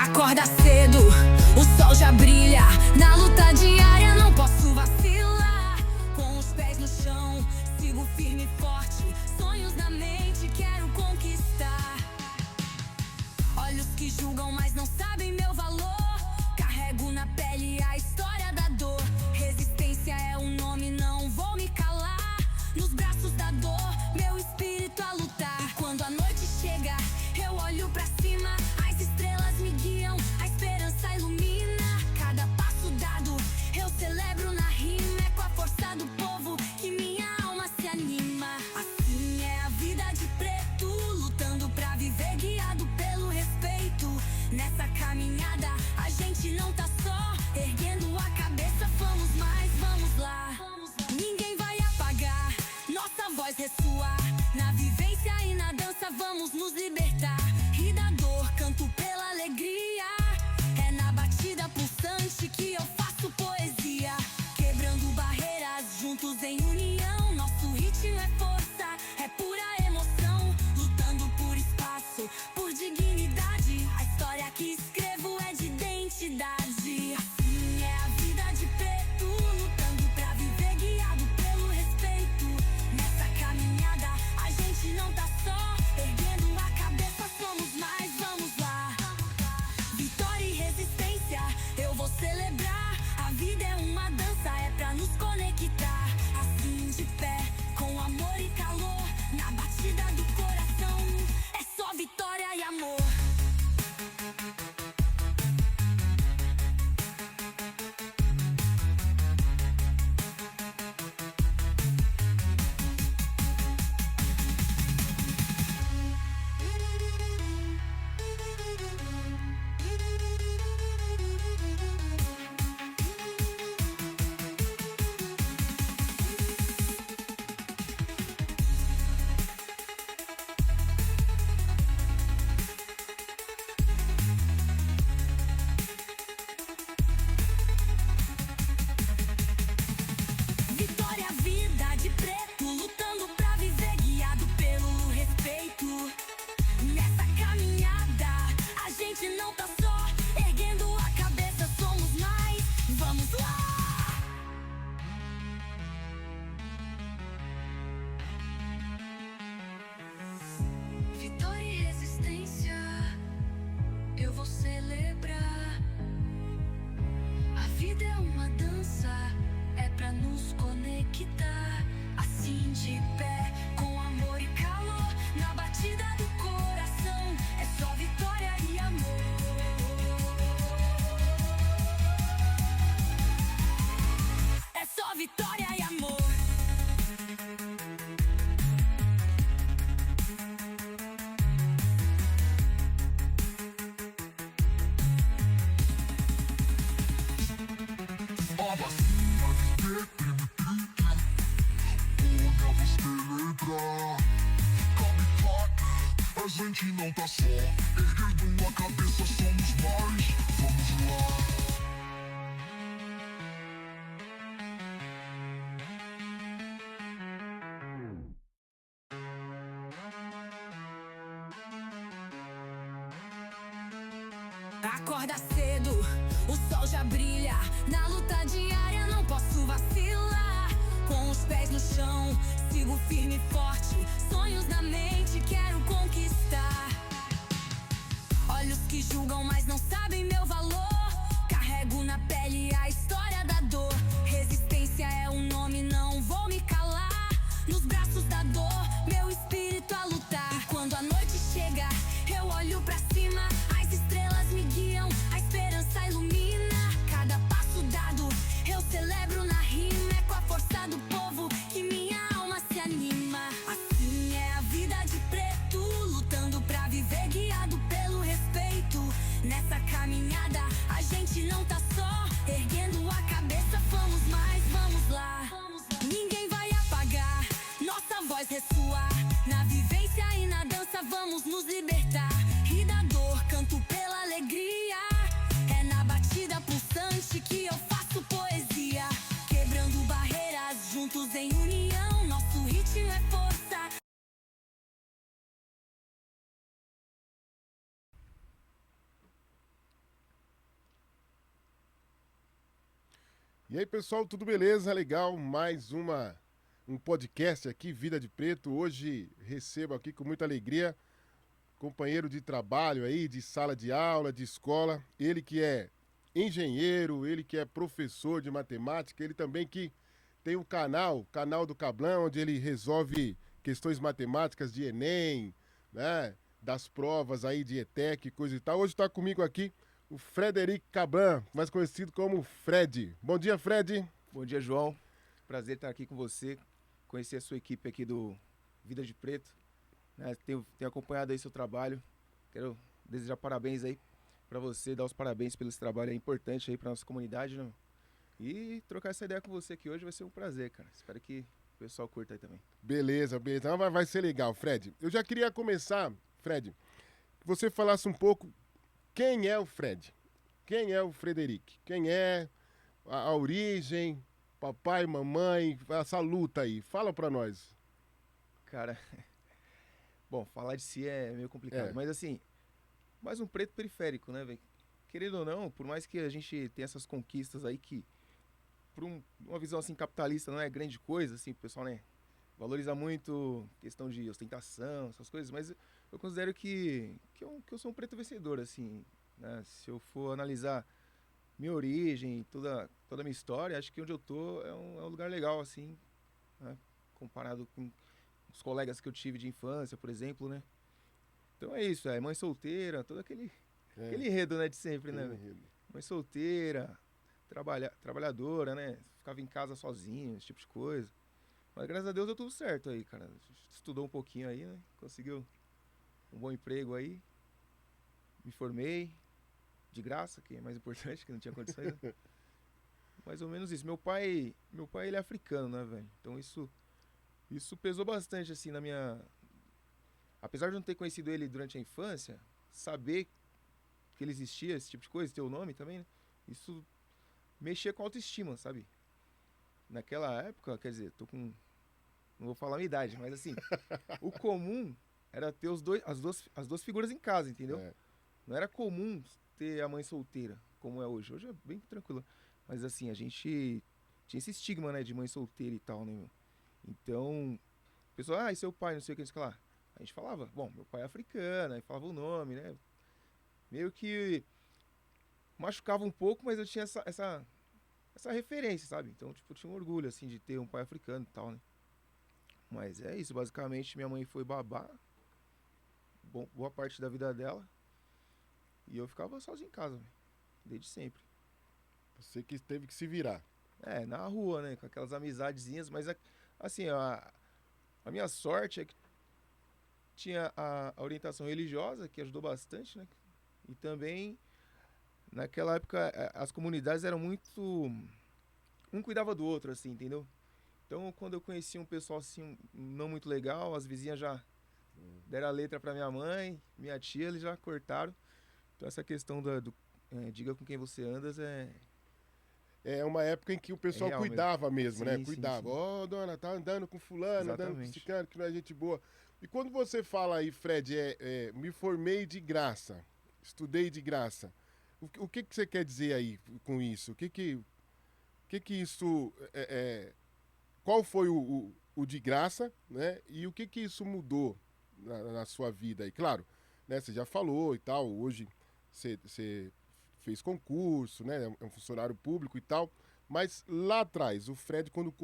Acorda cedo, o sol já brilha. Na luta diária não posso vacilar. Com os pés no chão, sigo firme e forte. Sonhos na mente, quero conquistar. Olhos que julgam, mas não sabem meu valor. Carrego na pele a história da dor. Resistência é o nome, não vou me calar. Nos braços da dor, meu espírito a lutar. E quando a noite chega, eu olho pra cima. As estrelas me guiam, a esperança ilumina. Cada passo dado, eu celebro na rima. É com a força do povo que minha alma se anima. Assim é a vida de preto, lutando pra viver, guiado pelo respeito. Nessa caminhada, a gente não tá só, erguendo a cabeça, vamos mais, vamos lá. Ninguém vai apagar nossa voz ressoar. Na vivência e na dança vamos nos libertar. E da dor canto pela alegria. É na batida pulsante que eu faço poesia. Quebrando barreiras, juntos em união. Nosso ritmo é força, é pura emoção. Lutando por espaço, por dignidade. A história que escrevo é de identidade. Assim é a vida de preto, lutando pra viver, guiado pelo respeito. Nessa caminhada, a gente não tá só, erguendo a cabeça, somos mais, vamos lá. Vitória e resistência, eu vou celebrar. A vida é uma dança, é pra nos conectar. Assim de pé, com amor e calor. Na batida do coração, é só vitória e amor. Vitória, vida de preto, lutando pra viver, guiado pelo respeito. Nessa caminhada, a gente não tá só, erguendo a cabeça, somos mais, vamos lá. Vitória e resistência, eu vou celebrar. A vida é uma dança, é pra nos conectar. Assim de pé, com amor e calor. Na batida do coração, é só vitória e amor. É só vitória e amor. A vacina de Petri, Olha vou celebrar. Kamikaze, a gente não tá só, erguendo a cabeça, somos mais, vamos lá. Acorda cedo, o sol já brilha. Na luta diária não posso vacilar. Com os pés no chão, sigo firme e forte. Sonhos na mente, quero conquistar. Olhos que julgam, mas não sabem meu valor. Carrego na pele a história da dor. Resistência é o nome, não vou me calar. Nos braços da dor, meu espírito a lutar. E quando a noite chega, eu olho pra cima. As estrelas me guiam, a esperança ilumina. Cada passo dado, eu celebro na rima. É com a força do povo que minha alma se anima. Assim é a vida de preto, lutando pra viver, guiado pelo respeito. Nessa caminhada, a gente não tá só, erguendo a cabeça, vamos mais, vamos lá. Ninguém vai apagar nossa voz ressoar. Na vivência e na dança vamos nos libertar. E da dor canto pela alegria. É na batida pulsante que eu faço poesia. Quebrando barreiras, juntos em união. Nosso ritmo é força. E aí, pessoal, tudo beleza? Legal? Mais um podcast aqui, Vida de Preto. Hoje recebo aqui com muita alegria companheiro de trabalho aí, de sala de aula, de escola. Ele que é engenheiro, ele que é professor de matemática, ele também que tem um canal do Cablão, onde ele resolve questões matemáticas de Enem, né? Das provas aí de ETEC, coisa e tal. Hoje está comigo aqui o Frederic Cablan, mais conhecido como Fred. Bom dia, Fred. Bom dia, João. Prazer estar aqui com você, conhecer a sua equipe aqui do Vida de Preto. Né? Tenho acompanhado aí seu trabalho. Quero desejar parabéns aí para você, dar os parabéns pelo esse trabalho, é importante aí para nossa comunidade, né? E trocar essa ideia com você aqui hoje vai ser um prazer, cara. Espero que o pessoal curta aí também. Beleza. Então vai ser legal, Fred. Eu já queria começar, Fred, que você falasse um pouco quem é o Fred, quem é o Frederic, quem é a origem, papai, mamãe, essa luta aí. Fala pra nós. Cara, bom, falar de si é meio complicado, mas assim, mais um preto periférico, né, velho? Querendo ou não, por mais que a gente tenha essas conquistas aí que, por uma visão assim capitalista, não é grande coisa, assim, o pessoal, né, valoriza muito questão de ostentação, essas coisas, mas eu considero que eu sou um preto vencedor, assim, né? Se eu for analisar minha origem, toda a minha história, acho que onde eu tô é um lugar legal, assim, né? Comparado com os colegas que eu tive de infância, por exemplo, né? Então é isso, mãe solteira, todo aquele enredo, né, de sempre, né? Mãe solteira, trabalhadora, né? Ficava em casa sozinho, esse tipo de coisa. Mas graças a Deus deu tudo certo aí, cara. Estudou um pouquinho aí, né? Conseguiu um bom emprego aí. Me formei de graça, que é mais importante, que não tinha condições, né? Mais ou menos isso. Meu pai, ele é africano, né, velho? Então isso pesou bastante, assim, na minha... Apesar de não ter conhecido ele durante a infância, saber que ele existia, esse tipo de coisa, ter o nome também, né? Isso mexia com a autoestima, sabe? Naquela época, quer dizer, não vou falar a minha idade, mas assim, o comum era ter as duas figuras em casa, entendeu? Não era comum ter a mãe solteira, como é hoje. Hoje é bem tranquilo. Mas assim, a gente tinha esse estigma, né, de mãe solteira e tal, né, meu? Então, o pessoal, e seu pai, não sei o que, lá. A gente falava, bom, meu pai é africano, aí falava o nome, né? Meio que machucava um pouco, mas eu tinha essa referência, sabe? Então, tipo, eu tinha um orgulho, assim, de ter um pai africano e tal, né? Mas é isso, basicamente, minha mãe foi babá, boa parte da vida dela, e eu ficava sozinho em casa, véio, desde sempre. Você que teve que se virar. Na rua, né, com aquelas amizadezinhas, mas, assim, a minha sorte é que tinha a orientação religiosa, que ajudou bastante, né, e também, naquela época, as comunidades eram muito... Um cuidava do outro, assim, entendeu? Então, quando eu conheci um pessoal, assim, não muito legal, as vizinhas já deram a letra pra minha mãe, minha tia, eles já cortaram. Então, essa questão diga com quem você andas É uma época em que o pessoal cuidava mesmo, né? Sim, Cuidava. sim. Ó, dona, tá andando com fulano, andando com Exatamente. ciclano, que não é gente boa. E quando você fala aí, Fred, me formei de graça, estudei de graça, o que você quer dizer aí com isso? O que isso... qual foi o de graça, né? E o que isso mudou na sua vida aí? Claro, né? Você já falou e tal, hoje você fez concurso, né? É um funcionário público e tal. Mas lá atrás, o Fred, quando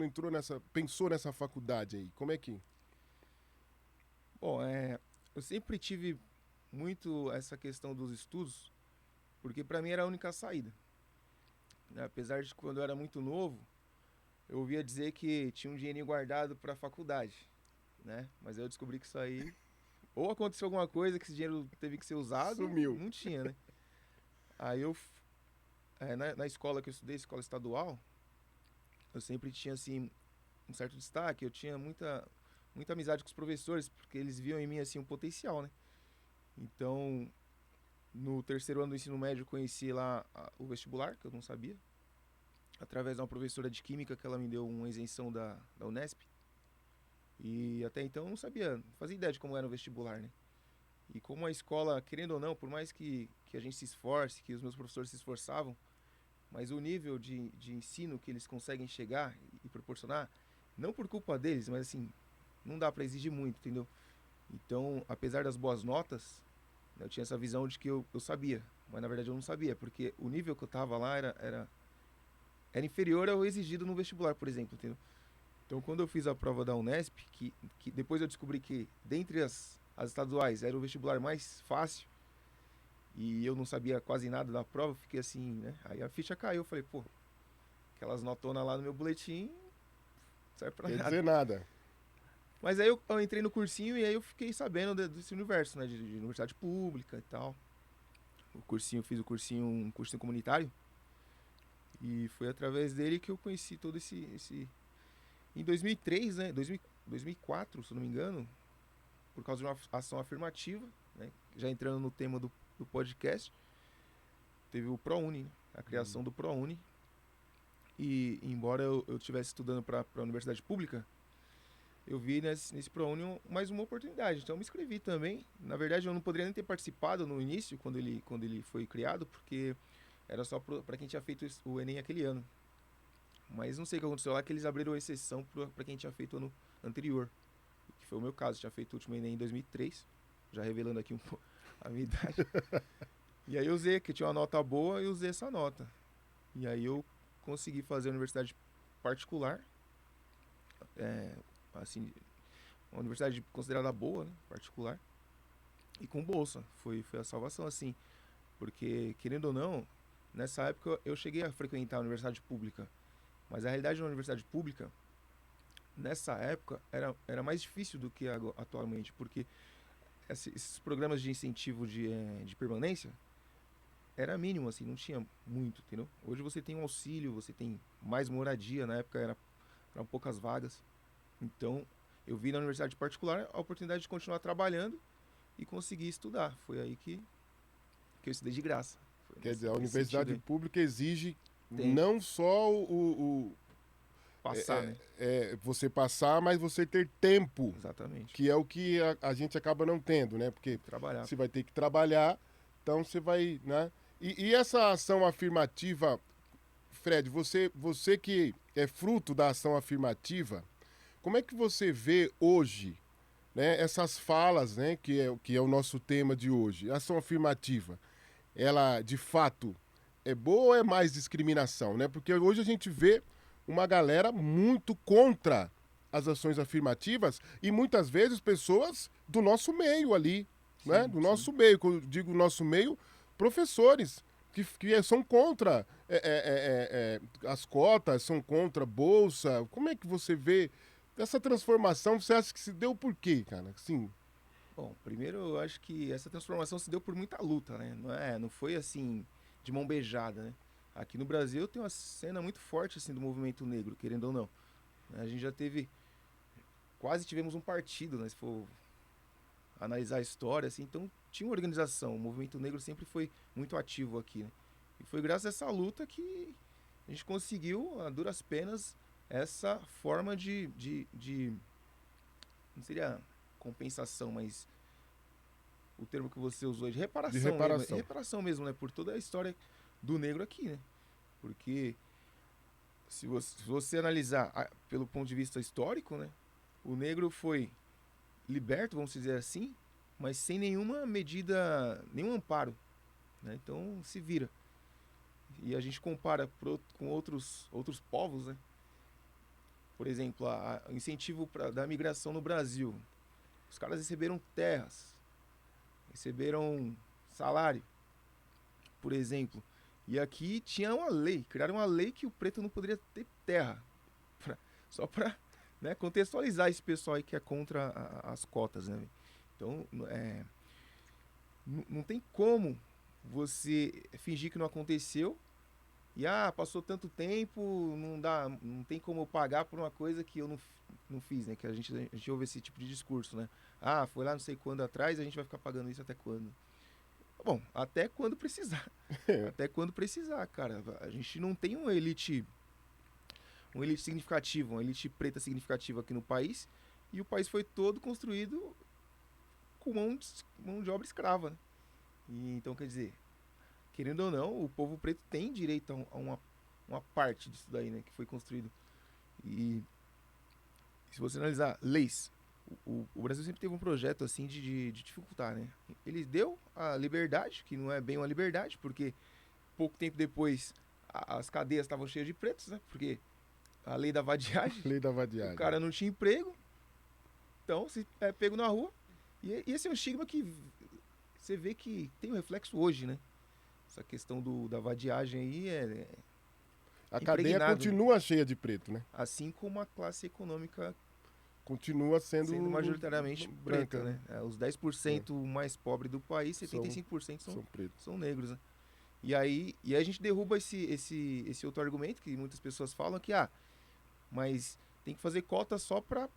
entrou pensou nessa faculdade aí, como é que... Bom, eu sempre tive muito essa questão dos estudos, porque pra mim era a única saída. Né? Apesar de quando eu era muito novo, eu ouvia dizer que tinha um dinheirinho guardado pra faculdade, né? Mas eu descobri que isso aí... Ou aconteceu alguma coisa que esse dinheiro teve que ser usado, Sumiu. não tinha, né? Aí na escola que eu estudei, escola estadual, eu sempre tinha, assim, um certo destaque. Eu tinha muita amizade com os professores, porque eles viam em mim, assim, um potencial, né? Então, no terceiro ano do ensino médio, eu conheci lá o vestibular, que eu não sabia, através de uma professora de química, que ela me deu uma isenção da Unesp. E até então eu não sabia, não fazia ideia de como era o vestibular, né? E como a escola, querendo ou não, por mais que a gente se esforce, que os meus professores se esforçavam, mas o nível de ensino que eles conseguem chegar e proporcionar, não por culpa deles, mas assim, não dá para exigir muito, entendeu? Então, apesar das boas notas, eu tinha essa visão de que eu sabia, mas na verdade eu não sabia, porque o nível que eu tava lá era inferior ao exigido no vestibular, por exemplo, entendeu? Então, quando eu fiz a prova da Unesp, que depois eu descobri que dentre as estaduais era o vestibular mais fácil, e eu não sabia quase nada da prova, eu fiquei assim, né? Aí a ficha caiu, eu falei, pô, aquelas notonas lá no meu boletim, não serve pra Quer nada. dizer nada. Mas aí eu entrei no cursinho e aí eu fiquei sabendo desse universo, né? De universidade pública e tal. O cursinho, eu fiz um cursinho comunitário. E foi através dele que eu conheci todo esse... Em 2003, né? 2004, se eu não me engano, por causa de uma ação afirmativa, né? Já entrando no tema do podcast, teve o ProUni, né? A criação do ProUni. E embora eu estivesse estudando para a universidade pública, eu vi nesse ProUni mais uma oportunidade. Então eu me inscrevi também. Na verdade, eu não poderia nem ter participado no início, quando ele foi criado, porque era só para quem tinha feito o Enem aquele ano. Mas não sei o que aconteceu lá, que eles abriram exceção para quem tinha feito o ano anterior. Que foi o meu caso. Eu tinha feito o último Enem em 2003, já revelando aqui um pouco a minha idade. E aí eu usei, que tinha uma nota boa, e usei essa nota. E aí eu consegui fazer a universidade particular, assim, uma universidade considerada boa, né, particular, e com bolsa. Foi a salvação, assim, porque, querendo ou não, nessa época eu cheguei a frequentar a universidade pública, mas a realidade da universidade pública, nessa época, era mais difícil do que atualmente, porque esses programas de incentivo de permanência era mínimo, assim, não tinha muito, entendeu? Hoje você tem um auxílio, você tem mais moradia, na época eram poucas vagas. Então, eu vi na universidade particular a oportunidade de continuar trabalhando e conseguir estudar. Foi aí que eu estudei de graça. Quer dizer, a universidade pública exige Tem. não só o Passar, né? você passar, mas você ter tempo, Exatamente. que é o que a gente acaba não tendo, né? Porque Trabalhar. você vai ter que trabalhar, então você vai, né? E essa ação afirmativa, Fred, você que é fruto da ação afirmativa, como é que você vê hoje, né, essas falas, né, que é o nosso tema de hoje, a ação afirmativa, ela de fato é boa ou é mais discriminação, né? Porque hoje a gente vê uma galera muito contra as ações afirmativas e muitas vezes pessoas do nosso meio ali, né? Do nosso meio, quando eu digo nosso meio, professores que são contra as cotas, são contra a bolsa. Como é que você vê essa transformação? Você acha que se deu por quê, cara? Sim. Bom, primeiro eu acho que essa transformação se deu por muita luta, né? Não foi assim de mão beijada, né? Aqui no Brasil tem uma cena muito forte assim do movimento negro, querendo ou não. A gente já quase tivemos um partido, né? Se for analisar a história, assim, então tinha uma organização. O movimento negro sempre foi muito ativo aqui, né? E foi graças a essa luta que a gente conseguiu, a duras penas, essa forma de não seria compensação, mas o termo que você usou de reparação. De reparação. Mesmo, reparação mesmo, né? Por toda a história do negro aqui, né? Porque se você analisar pelo ponto de vista histórico, né? O negro foi liberto, vamos dizer assim, mas sem nenhuma medida, nenhum amparo, né? Então se vira. E a gente compara com outros povos, né? Por exemplo, o incentivo da migração no Brasil. Os caras receberam terras, receberam salário, por exemplo. E aqui tinha uma lei, criaram uma lei que o preto não poderia ter terra. Só para, né, contextualizar esse pessoal aí que é contra as cotas, né? Então, não tem como você fingir que não aconteceu e passou tanto tempo, não tem como eu pagar por uma coisa que eu não fiz, né? Que a gente ouve esse tipo de discurso, né? Foi lá não sei quando atrás, a gente vai ficar pagando isso até quando? Bom, até quando precisar. Até quando precisar, cara. A gente não tem uma elite significativa, uma elite preta significativa aqui no país, e o país foi todo construído com mão de obra escrava, né? E, então, quer dizer, querendo ou não, o povo preto tem direito a uma parte disso daí, né, que foi construído. E se você analisar leis, o Brasil sempre teve um projeto assim de dificultar, né? Ele deu a liberdade, que não é bem uma liberdade, porque pouco tempo depois as cadeias estavam cheias de pretos, né? Porque a lei da vadiagem, Lei da vadiagem. o cara não tinha emprego, então se é pego na rua. E esse é um estigma que você vê que tem um reflexo hoje, né? Essa questão da vadiagem aí A cadeia impregnado, continua cheia de preto, né? assim como a classe econômica Continua sendo majoritariamente branca, preta, né? Os 10% mais pobres do país, 75% São pretos. são negros, né? E aí a gente derruba esse outro argumento que muitas pessoas falam que, mas tem que fazer cota só para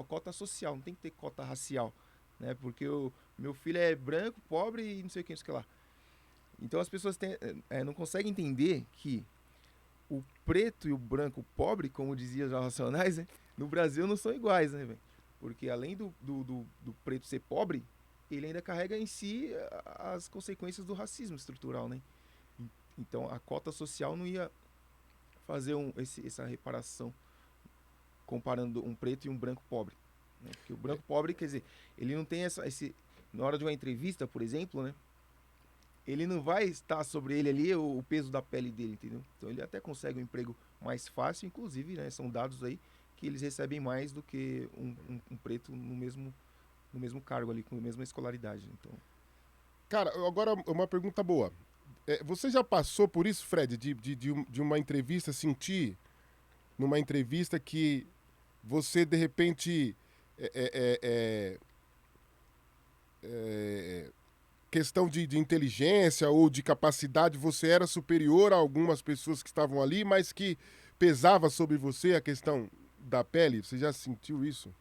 cota social, não tem que ter cota racial, né? Porque o meu filho é branco, pobre e não sei o que, não sei o que lá. Então as pessoas não conseguem entender que o preto e o branco pobre, como dizia os Racionais, né? No Brasil não são iguais, né, velho? Porque além do preto ser pobre, ele ainda carrega em si as consequências do racismo estrutural, né? Então a cota social não ia fazer essa reparação comparando um preto e um branco pobre, né? Porque o branco pobre, quer dizer, ele não tem na hora de uma entrevista, por exemplo, né? Ele não vai estar sobre ele ali o peso da pele dele, entendeu? Então ele até consegue um emprego mais fácil, inclusive, né? São dados aí que eles recebem mais do que um preto no mesmo cargo ali, com a mesma escolaridade. Então... Cara, agora uma pergunta boa. Você já passou por isso, Fred, de uma entrevista, sentir numa entrevista que você, de repente, questão de inteligência ou de capacidade, você era superior a algumas pessoas que estavam ali, mas que pesava sobre você a questão da pele? Você já sentiu isso?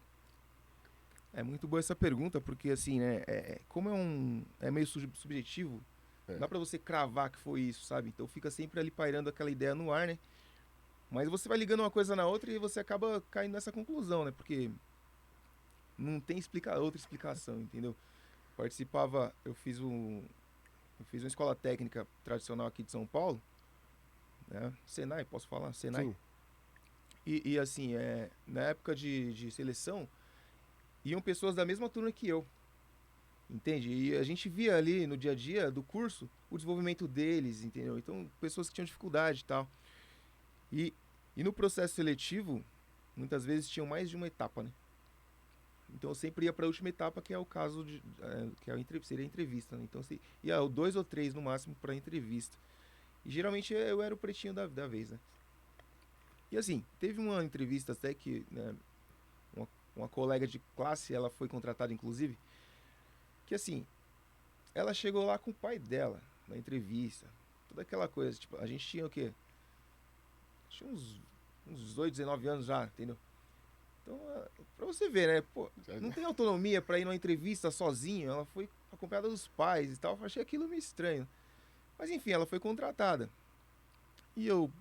É muito boa essa pergunta, porque assim, né, como é meio subjetivo, não dá pra você cravar que foi isso, sabe? Então fica sempre ali pairando aquela ideia no ar, né? Mas você vai ligando uma coisa na outra e você acaba caindo nessa conclusão, né? Porque não tem outra explicação, entendeu? Eu fiz uma escola técnica tradicional aqui de São Paulo, né? Senai, posso falar? Senai. Sim. E assim, na época de seleção, iam pessoas da mesma turma que eu, entende? E a gente via ali no dia a dia do curso o desenvolvimento deles, entendeu? Então, pessoas que tinham dificuldade e tal. E no processo seletivo, muitas vezes tinham mais de uma etapa, né? Então eu sempre ia para a última etapa, que é o caso seria a entrevista, né? Então ia 2 ou 3 no máximo para entrevista. E geralmente eu era o pretinho da vez, né? E assim, teve uma entrevista até que, né, uma colega de classe, ela foi contratada inclusive, que assim, ela chegou lá com o pai dela na entrevista, toda aquela coisa, tipo, a gente tinha o quê? Tinha uns 18, 19 anos já, entendeu? Então, pra você ver, né? Pô, não tem autonomia pra ir numa entrevista sozinha. Ela foi acompanhada dos pais e tal. Eu achei aquilo meio estranho. Mas enfim, ela foi contratada. E eu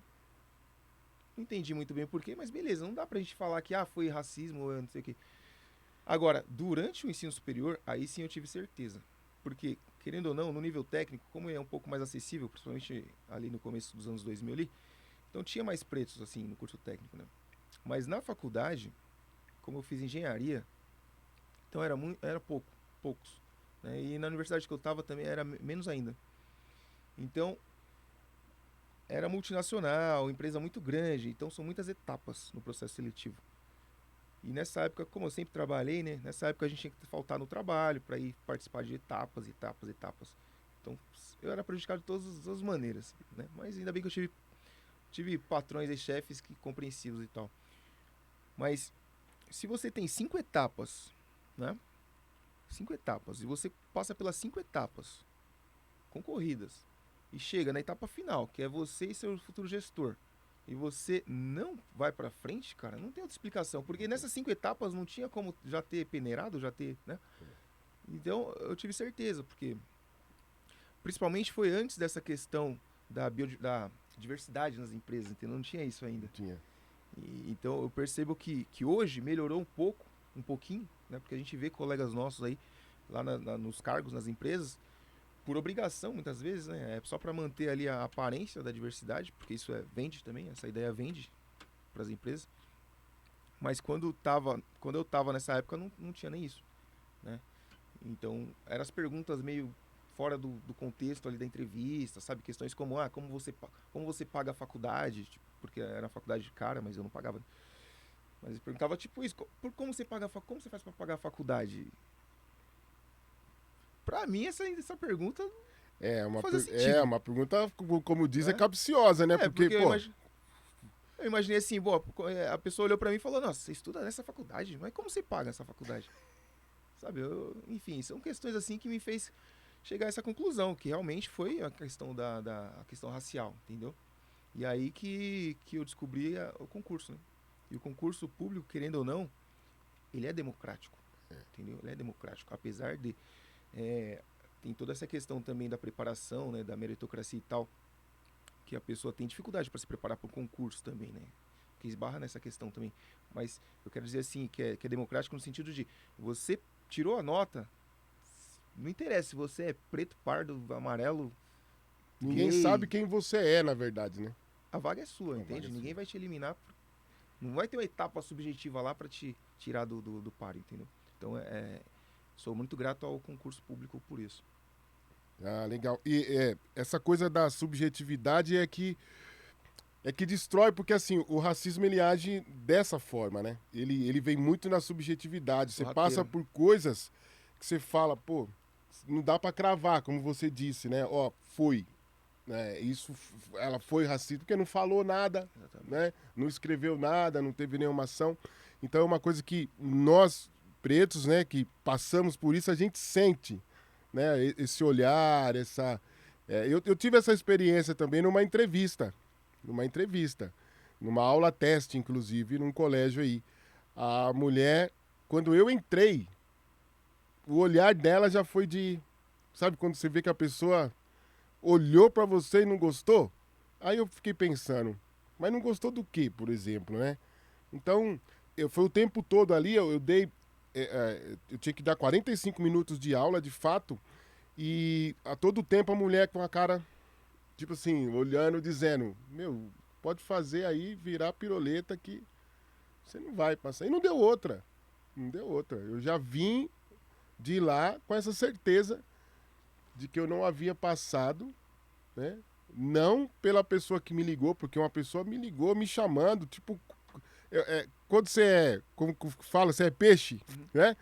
não entendi muito bem o porquê, mas beleza, não dá pra gente falar que foi racismo ou não sei o quê. Agora, durante o ensino superior, aí sim eu tive certeza. Porque, querendo ou não, no nível técnico, como é um pouco mais acessível, principalmente ali no começo dos anos 2000 ali, então tinha mais pretos, assim, no curso técnico, né? Mas na faculdade, como eu fiz engenharia, então era poucos. Né? E na universidade que eu estava também era menos ainda. Então, era multinacional, empresa muito grande, então são muitas etapas no processo seletivo. E nessa época, como eu sempre trabalhei, né? Nessa época a gente tinha que faltar no trabalho para ir participar de etapas. Então, eu era prejudicado de todas as maneiras, né? Mas ainda bem que eu tive patrões e chefes que compreensivos e tal. Mas se você tem 5 etapas, né? 5 etapas, e você passa pelas 5 etapas concorridas e chega na etapa final, que é você e seu futuro gestor, e você não vai pra frente, cara, não tem outra explicação, porque nessas 5 etapas não tinha como já ter peneirado, né? Então eu tive certeza, porque principalmente foi antes dessa questão da diversidade nas empresas, entendeu? Não tinha isso ainda. Tinha. Então eu percebo que hoje melhorou um pouquinho, né? Porque a gente vê colegas nossos aí lá nos cargos, nas empresas, por obrigação, muitas vezes, né? É só para manter ali a aparência da diversidade, porque isso vende também, essa ideia vende para as empresas. Mas quando eu tava nessa época, não tinha nem isso, né? Então, eram as perguntas meio fora do contexto ali da entrevista, sabe? Questões como, como você paga a faculdade? Tipo, porque era uma faculdade cara, mas eu não pagava. Mas ele perguntava tipo isso, como você faz para pagar a faculdade? Pra mim, essa pergunta não fazia sentido. Uma pergunta, como diz, é capciosa, né? Porque pô... Eu imaginei assim, a pessoa olhou pra mim e falou, nossa, você estuda nessa faculdade, mas como você paga essa faculdade? Sabe, enfim, são questões assim que me fez chegar a essa conclusão, que realmente foi a questão a questão racial, entendeu? E aí que eu descobri o concurso, né? E o concurso público, querendo ou não, ele é democrático, entendeu? Ele é democrático, apesar de... tem toda essa questão também da preparação, né, da meritocracia e tal, que a pessoa tem dificuldade para se preparar para o concurso também, né? Que esbarra nessa questão também. Mas eu quero dizer assim, que é democrático no sentido de você tirou a nota, não interessa se você é preto, pardo, amarelo, Ninguém gay, sabe quem você é, na verdade, né? a vaga é sua, entende? Ninguém vai te eliminar, não vai ter uma etapa subjetiva lá para te tirar do páreo, entendeu? Então, sou muito grato ao concurso público por isso. Ah, legal. E essa coisa da subjetividade é que destrói, porque assim, o racismo ele age dessa forma, né? Ele vem muito na subjetividade. Você passa por coisas que você fala, pô, não dá pra cravar, como você disse, né? Ó, foi. Né? Ela foi racista porque não falou nada, né? Não escreveu nada, não teve nenhuma ação. Então é uma coisa que nós, pretos, né, que passamos por isso, a gente sente, né? Esse olhar, eu tive essa experiência também numa entrevista, numa aula teste, inclusive, num colégio aí. A mulher, quando eu entrei, o olhar dela já foi de... Sabe quando você vê que a pessoa olhou pra você e não gostou? Aí eu fiquei pensando, mas não gostou do quê, por exemplo, né? Então, foi o tempo todo ali, eu dei... eu tinha que dar 45 minutos de aula, de fato, e a todo tempo a mulher com a cara, tipo assim, olhando, dizendo, meu, pode fazer aí, virar piroleta que você não vai passar. E não deu outra. Eu já vim de lá com essa certeza de que eu não havia passado, né? Não pela pessoa que me ligou, porque uma pessoa me ligou me chamando, tipo, quando você como fala, você é peixe, né?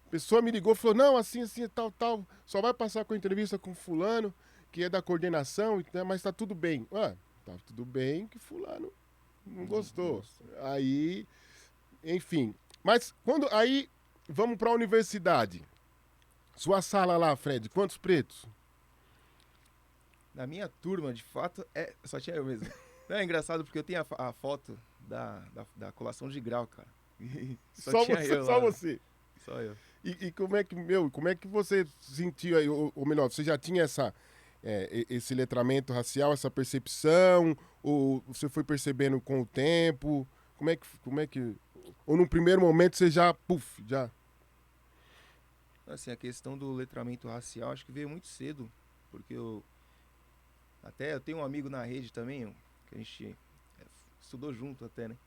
A pessoa me ligou e falou, não, assim, tal, só vai passar com a entrevista com fulano, que é da coordenação, né, mas tá tudo bem. Tá tudo bem que fulano não gostou. Aí, enfim. Mas aí, vamos pra universidade. Sua sala lá, Fred, quantos pretos? Na minha turma, de fato, só tinha eu mesmo. Não, é engraçado porque eu tenho a foto da colação de grau, cara. Só tinha você, eu só lá, você. Só eu. E como é que você sentiu aí, ou melhor, você já tinha esse letramento racial, essa percepção, ou você foi percebendo com o tempo? Como é que ou num primeiro momento você já, já... Assim, a questão do letramento racial acho que veio muito cedo, porque eu tenho um amigo na rede também, que a gente estudou junto até, né?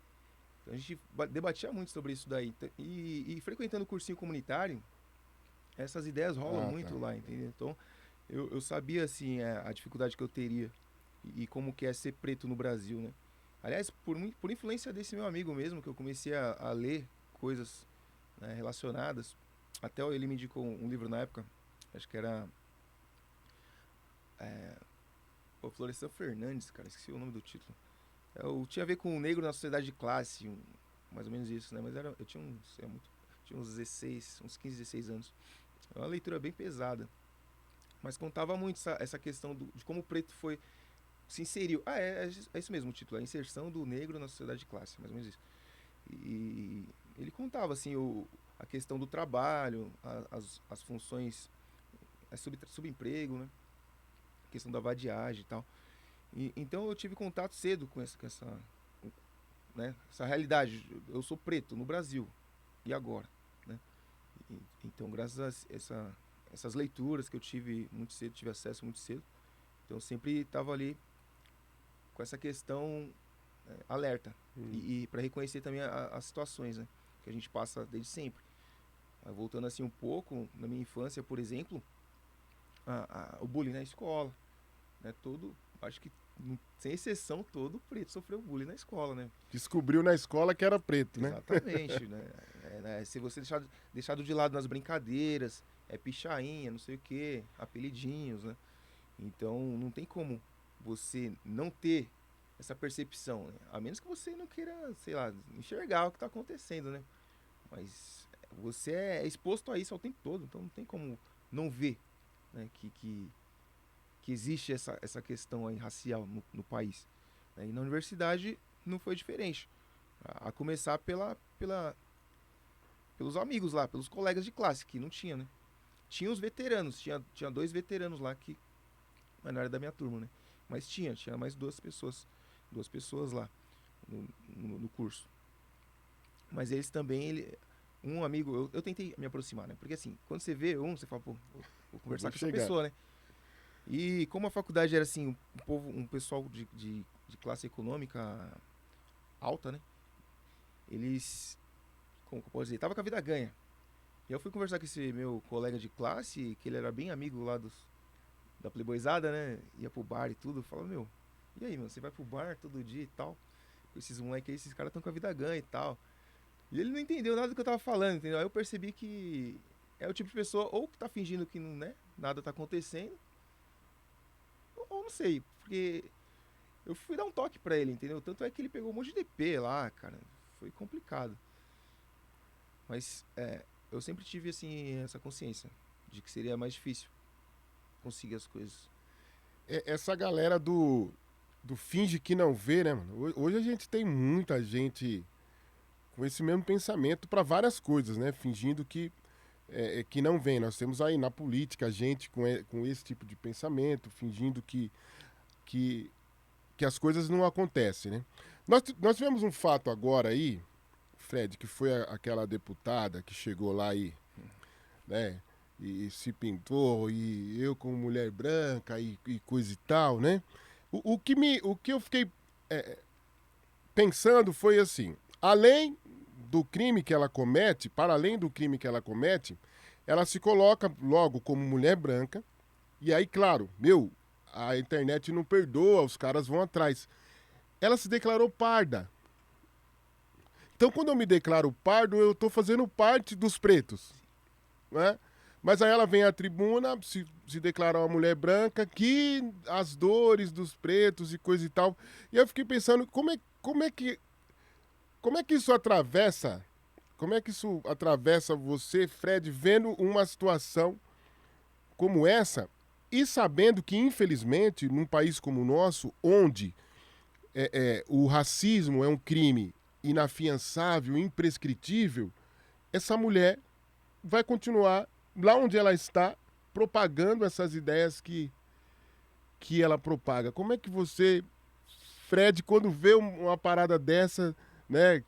Então a gente debatia muito sobre isso daí. E frequentando o cursinho comunitário, essas ideias rolam muito lá, entendeu? Então eu sabia, assim, a dificuldade que eu teria e como que é ser preto no Brasil, né? Aliás, por influência desse meu amigo mesmo, que eu comecei a ler coisas, né, relacionadas. Até ele me indicou um livro na época, acho que era Florestan Fernandes, cara, esqueci o nome do título. Tinha a ver com o negro na sociedade de classe, mais ou menos isso, né? Mas eu tinha uns 16, uns 15, 16 anos. É uma leitura bem pesada, mas contava muito essa questão de como o preto se inseriu. É isso mesmo o título, a inserção do negro na sociedade de classe, mais ou menos isso. E ele contava, assim, a questão do trabalho, as funções, subemprego, né? A questão da vadiagem e tal. Então eu tive contato cedo com essa realidade. Eu sou preto no Brasil, e agora? Né? Então, graças a essas leituras que eu tive muito cedo, tive acesso muito cedo. Então, sempre estava ali com essa questão alerta. E para reconhecer também as situações, né? Que a gente passa desde sempre. Voltando assim um pouco, na minha infância, por exemplo, o bullying na escola, né? Acho que sem exceção, todo preto sofreu bullying na escola, né? Descobriu na escola que era preto, né? Exatamente, né? Se você deixado de lado nas brincadeiras, pichainha, não sei o quê, apelidinhos, né? Então, não tem como você não ter essa percepção, né? A menos que você não queira, sei lá, enxergar o que está acontecendo, né? Mas você é exposto a isso ao tempo todo, então não tem como não ver, né, que existe essa questão aí racial no país, né? E na universidade não foi diferente. A começar pelos amigos lá, pelos colegas de classe, que não tinha, né? Tinha os veteranos, tinha 2 veteranos lá que... Mas não era da minha turma, né? Mas tinha mais 2 pessoas lá no curso. Mas eles também, um amigo, eu tentei me aproximar, né? Porque assim, quando você vê você fala, pô, vou conversar com essa pessoa, né? E como a faculdade era assim, um pessoal de classe econômica alta, né? Eles, como que eu posso dizer, tava com a vida ganha. E eu fui conversar com esse meu colega de classe, que ele era bem amigo lá da playboyzada, né? Ia pro bar e tudo. Falava, meu, e aí, mano, você vai pro bar todo dia e tal? Com esses moleques aí, esses caras estão com a vida ganha e tal. E ele não entendeu nada do que eu tava falando, entendeu? Aí eu percebi que é o tipo de pessoa ou que tá fingindo que não, né, nada tá acontecendo, ou não sei, porque eu fui dar um toque pra ele, entendeu? Tanto é que ele pegou um monte de DP lá, cara. Foi complicado. Mas eu sempre tive, assim, essa consciência de que seria mais difícil conseguir as coisas. Essa galera do finge que não vê, né, mano? Hoje a gente tem muita gente com esse mesmo pensamento para várias coisas, né? Fingindo que não vem. Nós temos aí na política gente com esse tipo de pensamento, fingindo que as coisas não acontecem, né? Nós tivemos um fato agora aí, Fred, que foi aquela deputada que chegou lá aí, né? E se pintou, e eu como mulher branca e coisa e tal, né? O que eu fiquei pensando foi assim, além do crime que ela comete, para além do crime que ela comete, ela se coloca logo como mulher branca, e aí, claro, a internet não perdoa, os caras vão atrás. Ela se declarou parda. Então, quando eu me declaro pardo, eu estou fazendo parte dos pretos, né? Mas aí ela vem à tribuna, se declara uma mulher branca, que as dores dos pretos e coisa e tal. E eu fiquei pensando, como é que isso atravessa você, Fred, vendo uma situação como essa e sabendo que, infelizmente, num país como o nosso, onde o racismo é um crime inafiançável, imprescritível, essa mulher vai continuar lá onde ela está, propagando essas ideias que ela propaga. Como é que você, Fred, quando vê uma parada dessa, né,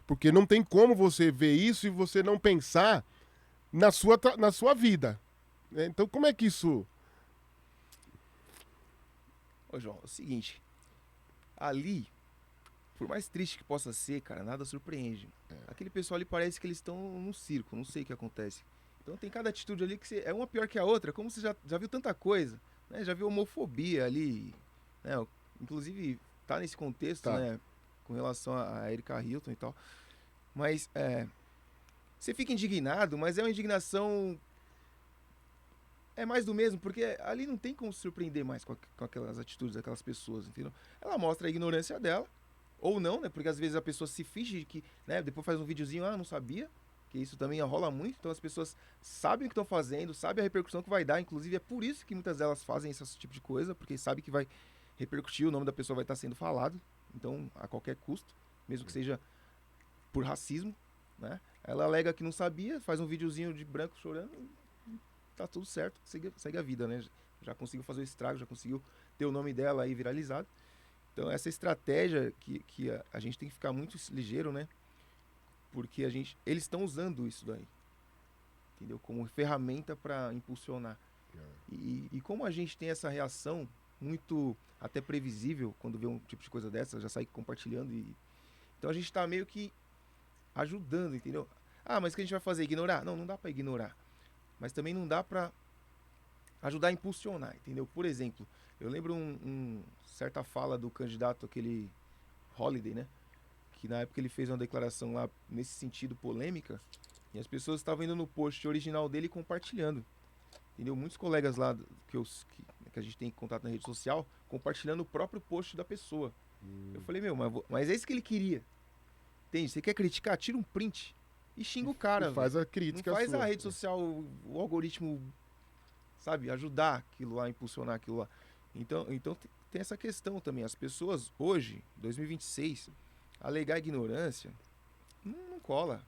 porque não tem como você ver isso e você não pensar na sua vida, né? Então, como é que isso... Ô, João, é o seguinte, ali, por mais triste que possa ser, cara, nada surpreende. Aquele pessoal ali parece que eles estão num circo, não sei o que acontece. Então tem cada atitude ali que é uma pior que a outra, como você já viu tanta coisa, né? Já viu homofobia ali, né? Inclusive tá nesse contexto, Tá. né? Com relação a Erika Hilton e tal. Mas você fica indignado, mas é uma indignação... É mais do mesmo, porque ali não tem como se surpreender mais com aquelas atitudes daquelas pessoas, entendeu? Ela mostra a ignorância dela, ou não, né? Porque às vezes a pessoa se finge que, né? Depois faz um videozinho, não sabia, que isso também rola muito, então as pessoas sabem o que estão fazendo, sabem a repercussão que vai dar, inclusive é por isso que muitas delas fazem esse tipo de coisa, porque sabe que vai repercutir, o nome da pessoa vai estar sendo falado, então a qualquer custo, mesmo que seja por racismo, né? Ela alega que não sabia, faz um videozinho de branco chorando, tá tudo certo, segue a vida, né? Já conseguiu fazer o estrago, já conseguiu ter o nome dela aí viralizado. Então essa estratégia que a gente tem que ficar muito ligeiro, né? Porque eles estão usando isso daí. entendeu? Como ferramenta para impulsionar. E como a gente tem essa reação muito até previsível quando vê um tipo de coisa dessa, já sai compartilhando. Então a gente está meio que ajudando, entendeu? Ah, mas o que a gente vai fazer? Ignorar? Não dá para ignorar. Mas também não dá para ajudar a impulsionar, entendeu? Por exemplo, eu lembro certa fala do candidato, aquele Holiday, né? Que na época ele fez uma declaração lá nesse sentido polêmica, e as pessoas estavam indo no post original dele e compartilhando. Entendeu? Muitos colegas lá que a gente tem contato na rede social, compartilhando o próprio post da pessoa. Eu falei, mas é isso que ele queria. Entende? Você quer criticar? Tira um print e xinga o cara. E faz a crítica não faz sua. A rede social, o algoritmo, sabe, ajudar aquilo lá, impulsionar aquilo lá. Então tem essa questão também. As pessoas hoje, 2026, alegar ignorância, não cola.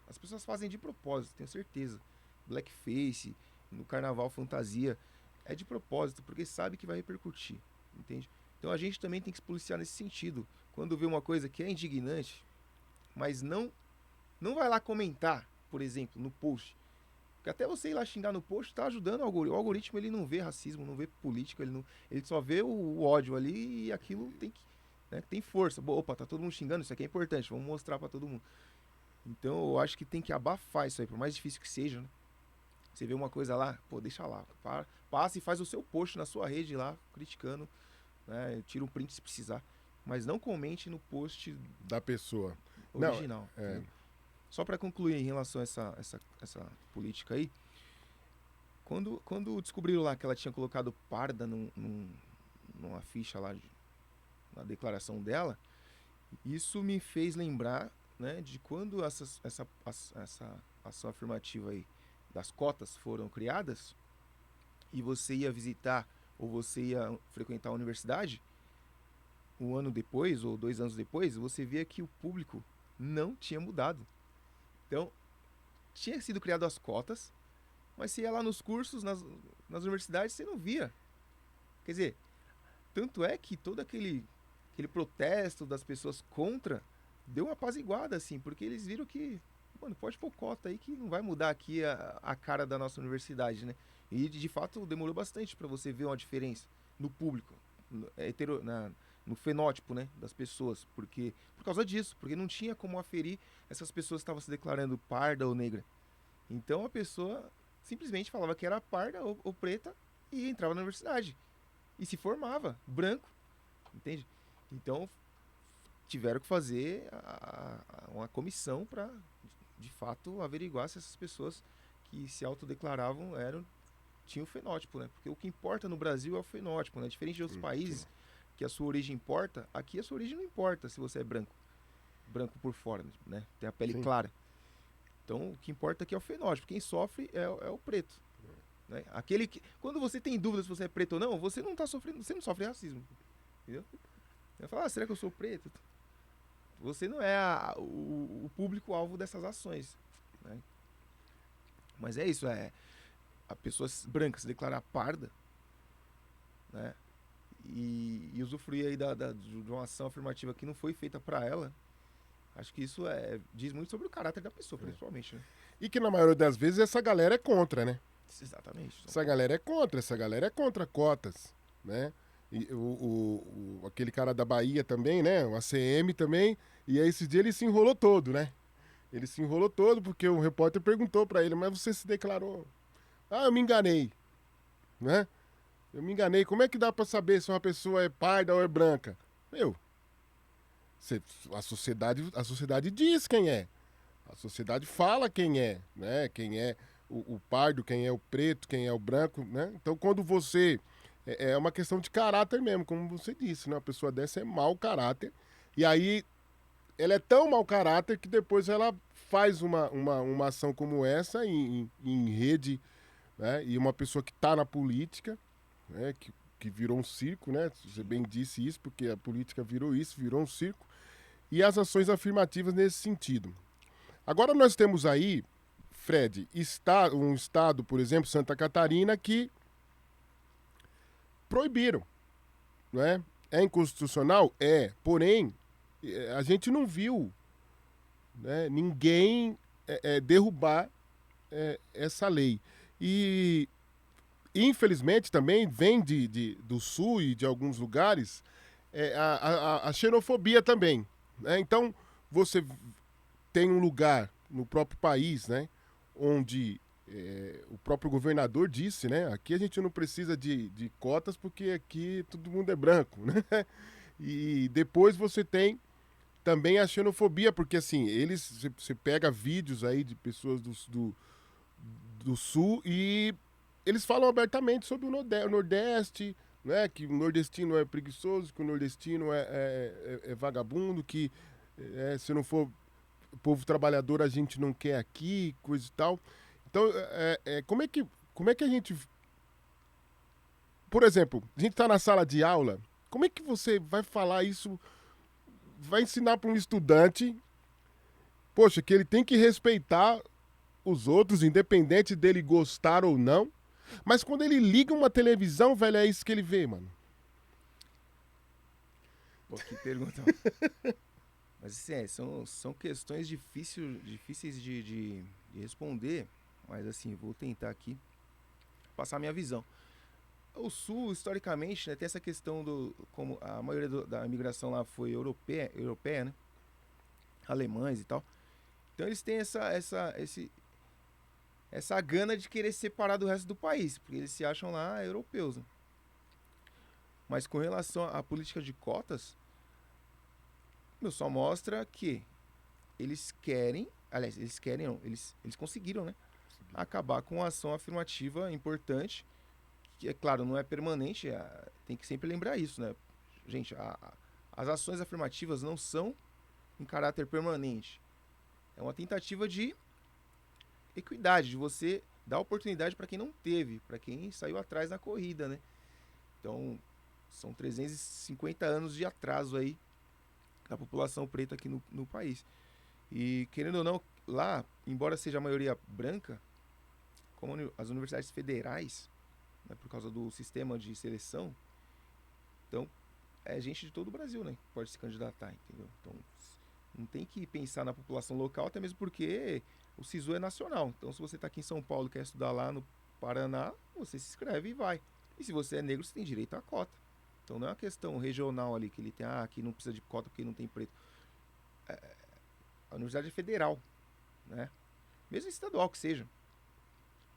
As pessoas fazem de propósito, tenho certeza. Blackface, no carnaval, fantasia, é de propósito, porque sabe que vai repercutir, entende? Então a gente também tem que se policiar nesse sentido. Quando vê uma coisa que é indignante, mas não vai lá comentar, por exemplo, no post. Porque até você ir lá xingar no post tá ajudando o algoritmo. O algoritmo, ele não vê racismo, não vê política, ele só vê o ódio ali, e aquilo tem força. Opa, tá todo mundo xingando, isso aqui é importante, vamos mostrar pra todo mundo. Então eu acho que tem que abafar isso aí, por mais difícil que seja, né? Você vê uma coisa lá, deixa lá. Passa e faz o seu post na sua rede lá, criticando, né? Tira um print se precisar. Mas não comente no post da pessoa original. Não, Só para concluir em relação a essa política aí, quando descobriram lá que ela tinha colocado parda numa ficha lá, na declaração dela, isso me fez lembrar, né, de quando essa ação afirmativa aí das cotas foram criadas, e você ia visitar ou você ia frequentar a universidade, um ano depois ou 2 anos depois, você via que o público não tinha mudado. Então, tinha sido criado as cotas, mas você ia lá nos cursos, nas universidades, você não via. Quer dizer, tanto é que todo aquele protesto das pessoas contra deu uma apaziguada, assim, porque eles viram que, pode pôr cota aí que não vai mudar aqui a cara da nossa universidade, né? E, de fato, demorou bastante para você ver uma diferença no público, no fenótipo, né, das pessoas, por causa disso, porque não tinha como aferir essas pessoas que estavam se declarando parda ou negra. Então a pessoa simplesmente falava que era parda ou preta e entrava na universidade e se formava branco, entende? Então tiveram que fazer uma comissão para, de fato, averiguar se essas pessoas que se autodeclaravam tinham o fenótipo, né? Porque o que importa no Brasil é o fenótipo, né? Diferente de outros países que a sua origem importa, aqui a sua origem não importa se você é branco por fora, né? Tem a pele clara. Então o que importa aqui é o fenótipo. Quem sofre é o preto, né? Aquele que, quando você tem dúvida se você é preto ou não, você não tá sofrendo, você não sofre racismo, entendeu? Você fala, será que eu sou preto? Você não é o público-alvo dessas ações, né? Mas é isso, a pessoa branca se declarar parda, né? E usufruir aí de uma ação afirmativa que não foi feita para ela, acho que isso diz muito sobre o caráter da pessoa, principalmente, né? E que na maioria das vezes essa galera é contra, né? Exatamente. Essa galera é contra cotas, né? E aquele cara da Bahia também, né? O ACM também, e aí esse dia ele se enrolou todo, né? Ele se enrolou todo porque o repórter perguntou para ele, mas você se declarou? Ah, eu me enganei, né? Eu me enganei. Como é que dá pra saber se uma pessoa é parda ou é branca? A sociedade diz quem é. A sociedade fala quem é, né? Quem é o pardo, quem é o preto, quem é o branco, né? Então, quando você... É uma questão de caráter mesmo, como você disse, né? Uma pessoa dessa é mau caráter. E aí, ela é tão mau caráter que depois ela faz uma ação como essa em rede, né? E uma pessoa que está na política, né, que virou um circo, né? Você bem disse isso, porque a política virou isso, virou um circo. E as ações afirmativas nesse sentido. Agora nós temos aí, Fred, um estado, por exemplo, Santa Catarina, que proibiram, né? É inconstitucional? Porém, a gente não viu, né, ninguém derrubar essa lei. E, infelizmente, também vem do Sul e de alguns lugares a xenofobia também. Né? Então, você tem um lugar no próprio país, né, onde o próprio governador disse, né, aqui a gente não precisa de cotas porque aqui todo mundo é branco, né? E depois você tem também a xenofobia, porque assim, você pega vídeos aí de pessoas do Sul e eles falam abertamente sobre o Nordeste, né, que o nordestino é preguiçoso, que o nordestino é vagabundo, que se não for povo trabalhador a gente não quer aqui, coisa e tal. Então, como é que a gente... Por exemplo, a gente está na sala de aula, como é que você vai falar isso, vai ensinar para um estudante, poxa, que ele tem que respeitar os outros, independente dele gostar ou não, mas quando ele liga uma televisão, velho, é isso que ele vê, mano. Pô, que pergunta. Mas assim, são questões difíceis de responder, mas assim, vou tentar aqui passar a minha visão. O Sul, historicamente, né, tem essa questão como a maioria da imigração lá foi europeia, né? Alemães e tal. Então eles têm essa gana de querer separar do resto do país, porque eles se acham lá europeus. Né? Mas com relação à política de cotas, só mostra que eles querem, aliás, eles conseguiram, né? Acabar com uma ação afirmativa importante, que é claro, não é permanente, tem que sempre lembrar isso, né? Gente, as ações afirmativas não são em caráter permanente. É uma tentativa de equidade, de você dar oportunidade para quem não teve, para quem saiu atrás na corrida, né? Então, são 350 anos de atraso aí da população preta aqui no país. E, querendo ou não, lá, embora seja a maioria branca, como as universidades federais, né, por causa do sistema de seleção, então, é gente de todo o Brasil, né, que pode se candidatar, entendeu? Então, não tem que pensar na população local, até mesmo porque o SISU é nacional. Então, se você está aqui em São Paulo e quer estudar lá no Paraná, você se inscreve e vai. E se você é negro, você tem direito à cota. Então, não é uma questão regional ali, que ele tem, aqui não precisa de cota porque não tem preto. A universidade é federal, né? Mesmo estadual que seja.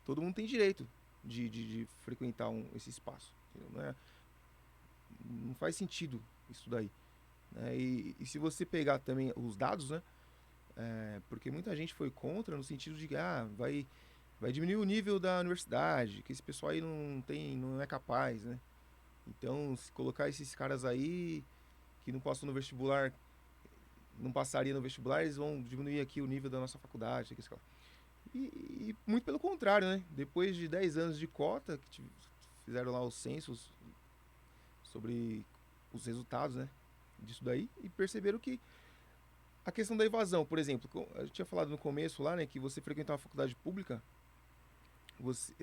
Todo mundo tem direito de frequentar esse espaço. Não faz sentido isso daí. Né? E se você pegar também os dados, né? Porque muita gente foi contra no sentido de que vai diminuir o nível da universidade, que esse pessoal aí não é capaz, né? Então, se colocar esses caras aí que não passam no vestibular, não passaria no vestibular, eles vão diminuir aqui o nível da nossa faculdade. E muito pelo contrário, né? Depois de 10 anos de cota, que fizeram lá os censos sobre os resultados, né, disso daí, e perceberam que a questão da evasão, por exemplo, a gente tinha falado no começo lá, né, que você frequentar uma faculdade pública, você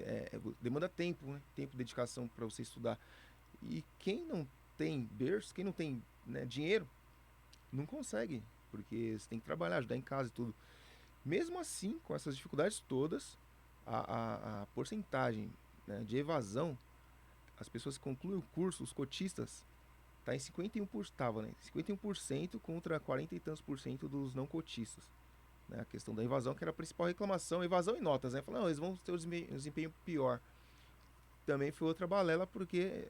demanda tempo, né, tempo e dedicação para você estudar. E quem não tem berço, quem não tem, né, dinheiro, não consegue, porque você tem que trabalhar, ajudar em casa e tudo. Mesmo assim, com essas dificuldades todas, a porcentagem, né, de evasão, as pessoas que concluem o curso, os cotistas, está em 51%, né? 51% contra 40 e tantos por cento dos não cotistas. Né? A questão da evasão, que era a principal reclamação, evasão e notas, né? Falaram, não, eles vão ter um desempenho pior. Também foi outra balela, porque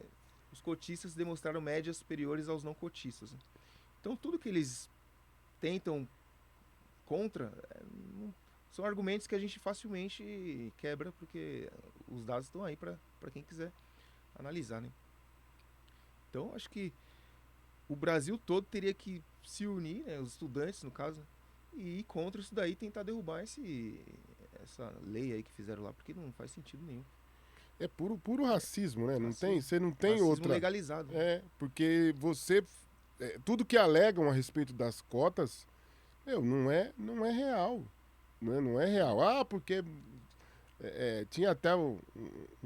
os cotistas demonstraram médias superiores aos não cotistas. Né? Então, tudo que eles tentam contra são argumentos que a gente facilmente quebra, porque os dados estão aí para quem quiser analisar, né? Então, acho que o Brasil todo teria que se unir, né, os estudantes, no caso, e ir contra isso daí, tentar derrubar essa lei aí que fizeram lá, porque não faz sentido nenhum. É puro racismo, né? Racismo. Você não tem Racismo outra... legalizado. Porque tudo que alegam a respeito das cotas, não é real. Não é real. Porque tinha até um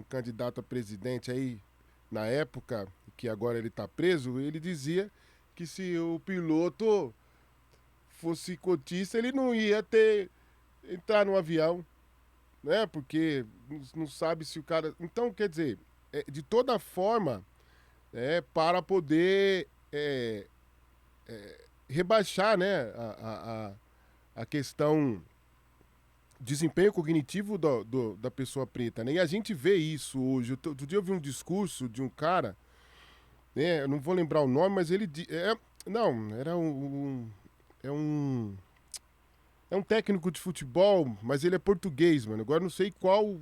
candidato a presidente aí, na época, que agora ele está preso, ele dizia que se o piloto fosse cotista, ele não ia entrar no avião. né? Porque não sabe se o cara... Então, quer dizer, de toda forma, para poder rebaixar, né, a questão desempenho cognitivo da pessoa preta, né? E a gente vê isso hoje. Outro dia eu vi um discurso de um cara, né? Eu não vou lembrar o nome, mas ele... não, era é um... É um técnico de futebol, mas ele é português, mano. Agora não sei qual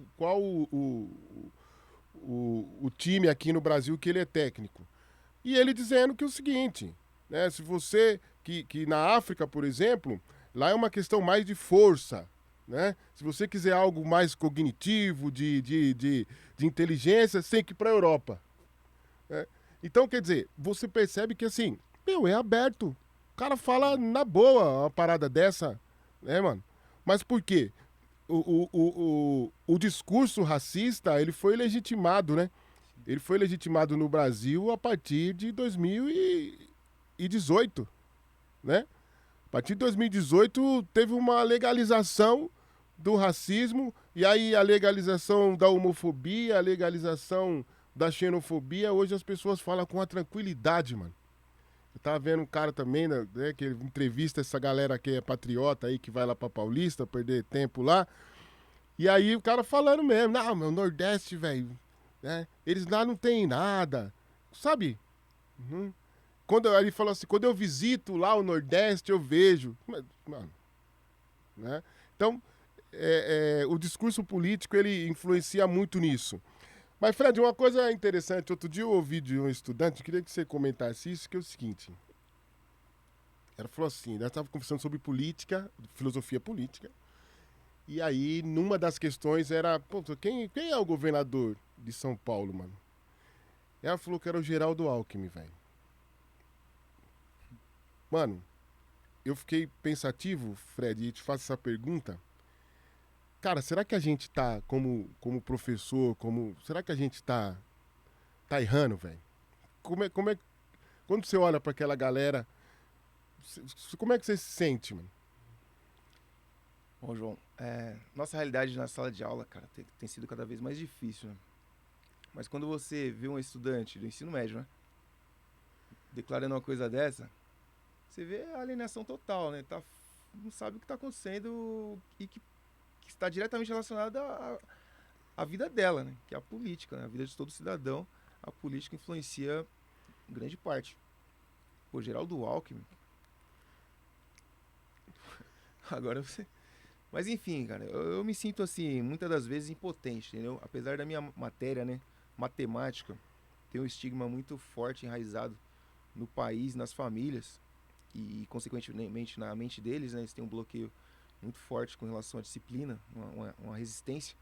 o time aqui no Brasil que ele é técnico. E ele dizendo que é o seguinte, né? Se você... Que na África, por exemplo, lá é uma questão mais de força, né? Se você quiser algo mais cognitivo, de inteligência, você tem que ir para a Europa. Né? Então, quer dizer, você percebe que assim, é aberto. O cara fala na boa uma parada dessa, né, mano? Mas por quê? O discurso racista, ele foi legitimado, né? Ele foi legitimado no Brasil a partir de 2018, né? A partir de 2018 teve uma legalização do racismo, e aí a legalização da homofobia, a legalização da xenofobia. Hoje as pessoas falam com a tranquilidade, mano. Eu tava vendo um cara também, né, que entrevista essa galera que é patriota aí, que vai lá pra Paulista, perder tempo lá. E aí o cara falando mesmo, não, meu Nordeste, velho, né? Eles lá não tem nada, sabe? Uhum. Ele falou assim, quando eu visito lá o Nordeste, eu vejo. Mano, né? Então, o discurso político, ele influencia muito nisso. Mas, Fred, uma coisa interessante, outro dia eu ouvi de um estudante, queria que você comentasse isso, que é o seguinte. Ela falou assim, nós estávamos conversando sobre política, filosofia política, e aí, numa das questões era, pô, quem é o governador de São Paulo, mano? Ela falou que era o Geraldo Alckmin, velho. Mano, eu fiquei pensativo, Fred, e te faço essa pergunta. Cara, será que a gente tá, como professor, será que a gente tá errando, velho? Quando você olha para aquela galera, como é que você se sente, mano? Bom, João, nossa realidade na sala de aula, cara, tem sido cada vez mais difícil, né? Mas quando você vê um estudante do ensino médio, né, declarando uma coisa dessa, você vê a alienação total, né? Não sabe o que está acontecendo e que está diretamente relacionado à vida dela, né? Que é a política, né? A vida de todo cidadão, a política influencia grande parte. Pô, Geraldo Alckmin. Agora você... Mas enfim, cara, eu me sinto assim, muitas das vezes impotente, entendeu? Apesar da minha matéria, né, matemática, tem um estigma muito forte, enraizado no país, nas famílias e, consequentemente, na mente deles, né? Eles têm um bloqueio muito forte com relação à disciplina, uma resistência.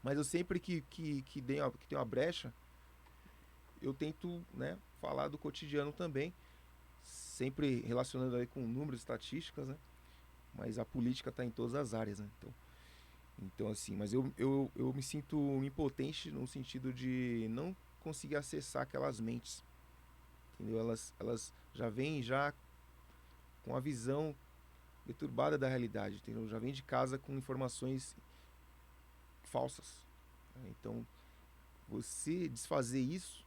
Mas eu sempre que tem uma brecha, eu tento, né, falar do cotidiano também, sempre relacionando aí com números, estatísticas, né? Mas a política está em todas as áreas, né? Então assim, mas eu me sinto impotente no sentido de não conseguir acessar aquelas mentes, entendeu? Elas já vêm com a visão deturbada da realidade, entendeu? Já vêm de casa com informações falsas, né? Então, você desfazer isso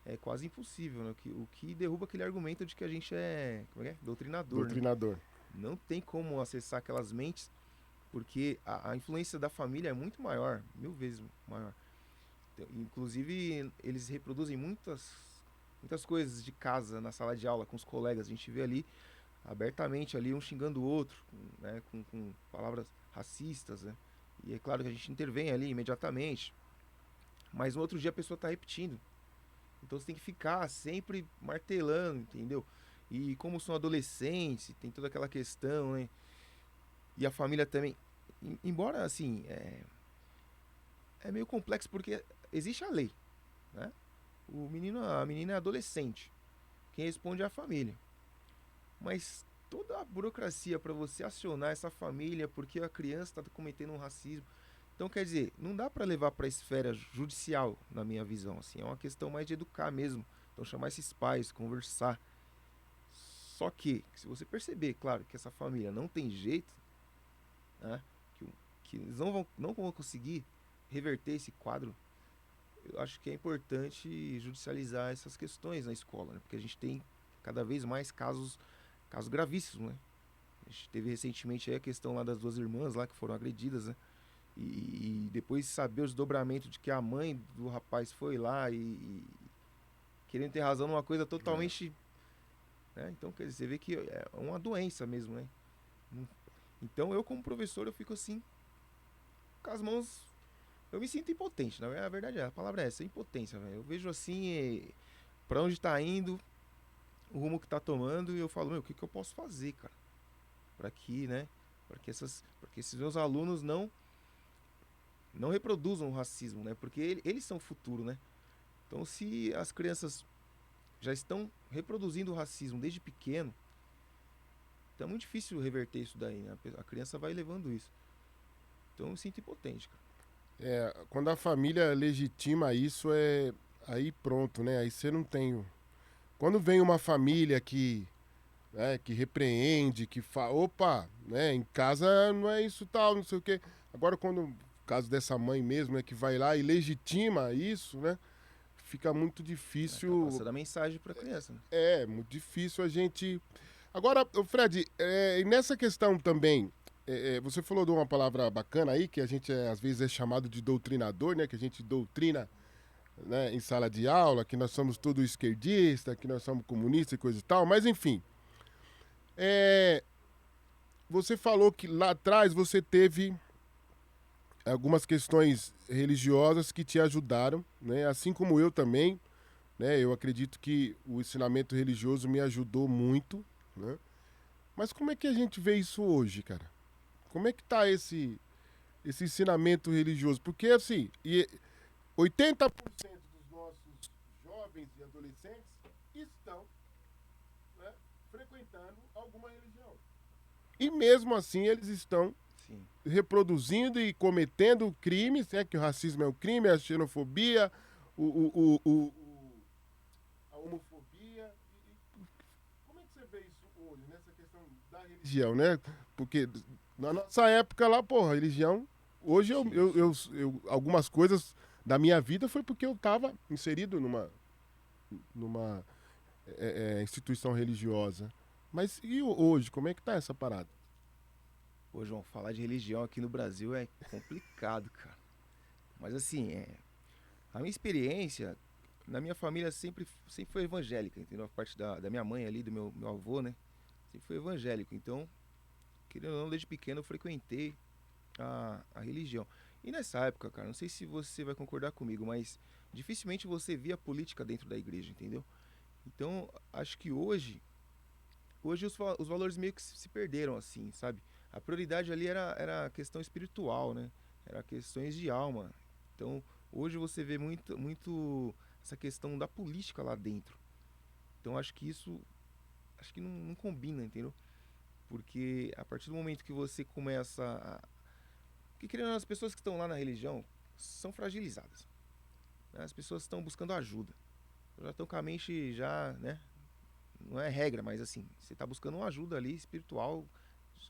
é quase impossível, né? O que derruba aquele argumento de que a gente é, doutrinador, Doutrinador. né? Não tem como acessar aquelas mentes, porque a influência da família é muito maior, 1000 vezes maior. Então, inclusive, eles reproduzem muitas coisas de casa, na sala de aula, com os colegas. A gente vê ali, abertamente, ali um xingando o outro, né, com palavras racistas, né? E é claro que a gente intervém ali imediatamente, mas no outro dia a pessoa está repetindo. Então você tem que ficar sempre martelando, entendeu? E como são adolescentes, tem toda aquela questão, né? E a família também. Embora, assim, é meio complexo porque existe a lei, né? A menina é adolescente. Quem responde é a família. Mas toda a burocracia para você acionar essa família porque a criança está cometendo um racismo. Então, quer dizer, não dá para levar para a esfera judicial, na minha visão. Assim, é uma questão mais de educar mesmo. Então, chamar esses pais, conversar. Só que, se você perceber, claro, que essa família não tem jeito, né, que eles não vão conseguir reverter esse quadro, eu acho que é importante judicializar essas questões na escola, né? Porque a gente tem cada vez mais casos gravíssimos, né? A gente teve recentemente aí a questão lá das 2 irmãs lá que foram agredidas, né? E depois saber o desdobramento de que a mãe do rapaz foi lá e querendo ter razão numa coisa totalmente... Né? Então, quer dizer, você vê que é uma doença mesmo, né? Então, eu como professor, eu fico assim, com as mãos... Eu me sinto impotente, na verdade, a palavra é essa, impotência, velho. Eu vejo assim, pra onde tá indo, o rumo que tá tomando, e eu falo, meu, o que eu posso fazer, cara? Pra que, né? Pra que esses meus alunos não reproduzam o racismo, né? Porque eles são o futuro, né? Então, se as crianças já estão reproduzindo o racismo desde pequeno, então é muito difícil reverter isso daí, né? A criança vai levando isso. Então, eu me sinto impotente, cara. Quando a família legitima isso, aí pronto, né? Aí você não tem... Quando vem uma família que repreende, que fala, opa, né? Em casa não é isso tal, não sei o quê. Agora, quando o caso dessa mãe mesmo, né? Que vai lá e legitima isso, né? Fica muito difícil... Tá passando a mensagem pra criança, né? Muito difícil a gente... Agora, Fred, e nessa questão também... você falou de uma palavra bacana aí, que a gente às vezes é chamado de doutrinador, né? Que a gente doutrina, né, em sala de aula, que nós somos tudo esquerdista, que nós somos comunistas e coisa e tal. Mas, enfim, você falou que lá atrás você teve algumas questões religiosas que te ajudaram, né? Assim como eu também, né? Eu acredito que o ensinamento religioso me ajudou muito, né? Mas como é que a gente vê isso hoje, cara? Como é que tá esse ensinamento religioso? Porque, assim, 80% dos nossos jovens e adolescentes estão, né, frequentando alguma religião. E mesmo assim eles estão Sim. reproduzindo e cometendo crimes, né, que o racismo é um crime, a xenofobia, a homofobia. Como é que você vê isso hoje, nessa questão da religião, né? Porque na nossa época lá, porra, religião... Hoje eu algumas coisas da minha vida foi porque eu estava inserido numa instituição religiosa. Mas e hoje, como é que tá essa parada? Pô, João, falar de religião aqui no Brasil é complicado, cara. Mas assim, a minha experiência, na minha família sempre foi evangélica, entendeu? A parte da minha mãe ali, do meu avô, né? Sempre foi evangélico. Então, querendo ou não, desde pequeno eu frequentei a religião. E nessa época, cara, não sei se você vai concordar comigo, mas dificilmente você via política dentro da igreja, entendeu? Então, acho que hoje os valores meio que se perderam, assim, sabe? A prioridade ali era a questão espiritual, né? Era questões de alma. Então, hoje você vê muito essa questão da política lá dentro. Então, acho que não combina, entendeu? Porque a partir do momento que você começa a... Porque, querendo ou não, as pessoas que estão lá na religião são fragilizadas, né? As pessoas estão buscando ajuda. Já estão com a mente já, né? Não é regra, mas assim, você está buscando uma ajuda ali espiritual,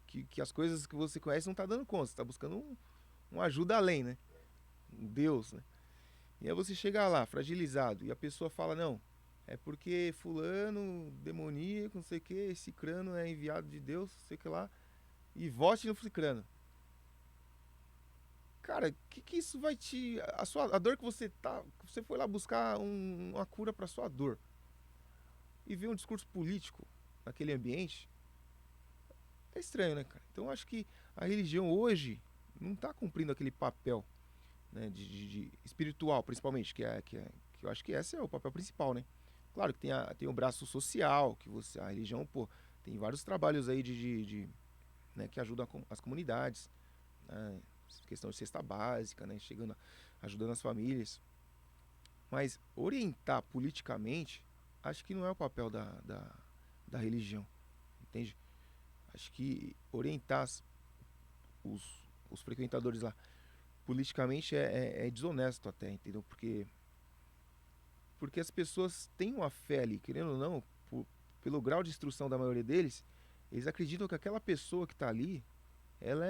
que as coisas que você conhece não está dando conta. Você está buscando uma ajuda além, né? Um Deus, né? E aí você chega lá, fragilizado, e a pessoa fala, não, é porque fulano, demoníaco, não sei o que, esse crânio é enviado de Deus, não sei o que lá, e vote no cicrano. Cara, que isso vai te... A dor que você tá... Você foi lá buscar uma cura pra sua dor. E ver um discurso político naquele ambiente. É estranho, né, cara? Então eu acho que a religião hoje não tá cumprindo aquele papel, né, de espiritual, principalmente, que eu acho que esse é o papel principal, né? Claro que tem o braço social, que a religião, pô, tem vários trabalhos aí né, que ajudam as comunidades, né? Questão de cesta básica, né? Ajudando as famílias. Mas orientar politicamente, acho que não é o papel da religião, entende? Acho que orientar os frequentadores lá politicamente é desonesto até, entendeu? Porque as pessoas têm uma fé ali, querendo ou não, pelo grau de instrução da maioria deles, eles acreditam que aquela pessoa que está ali ela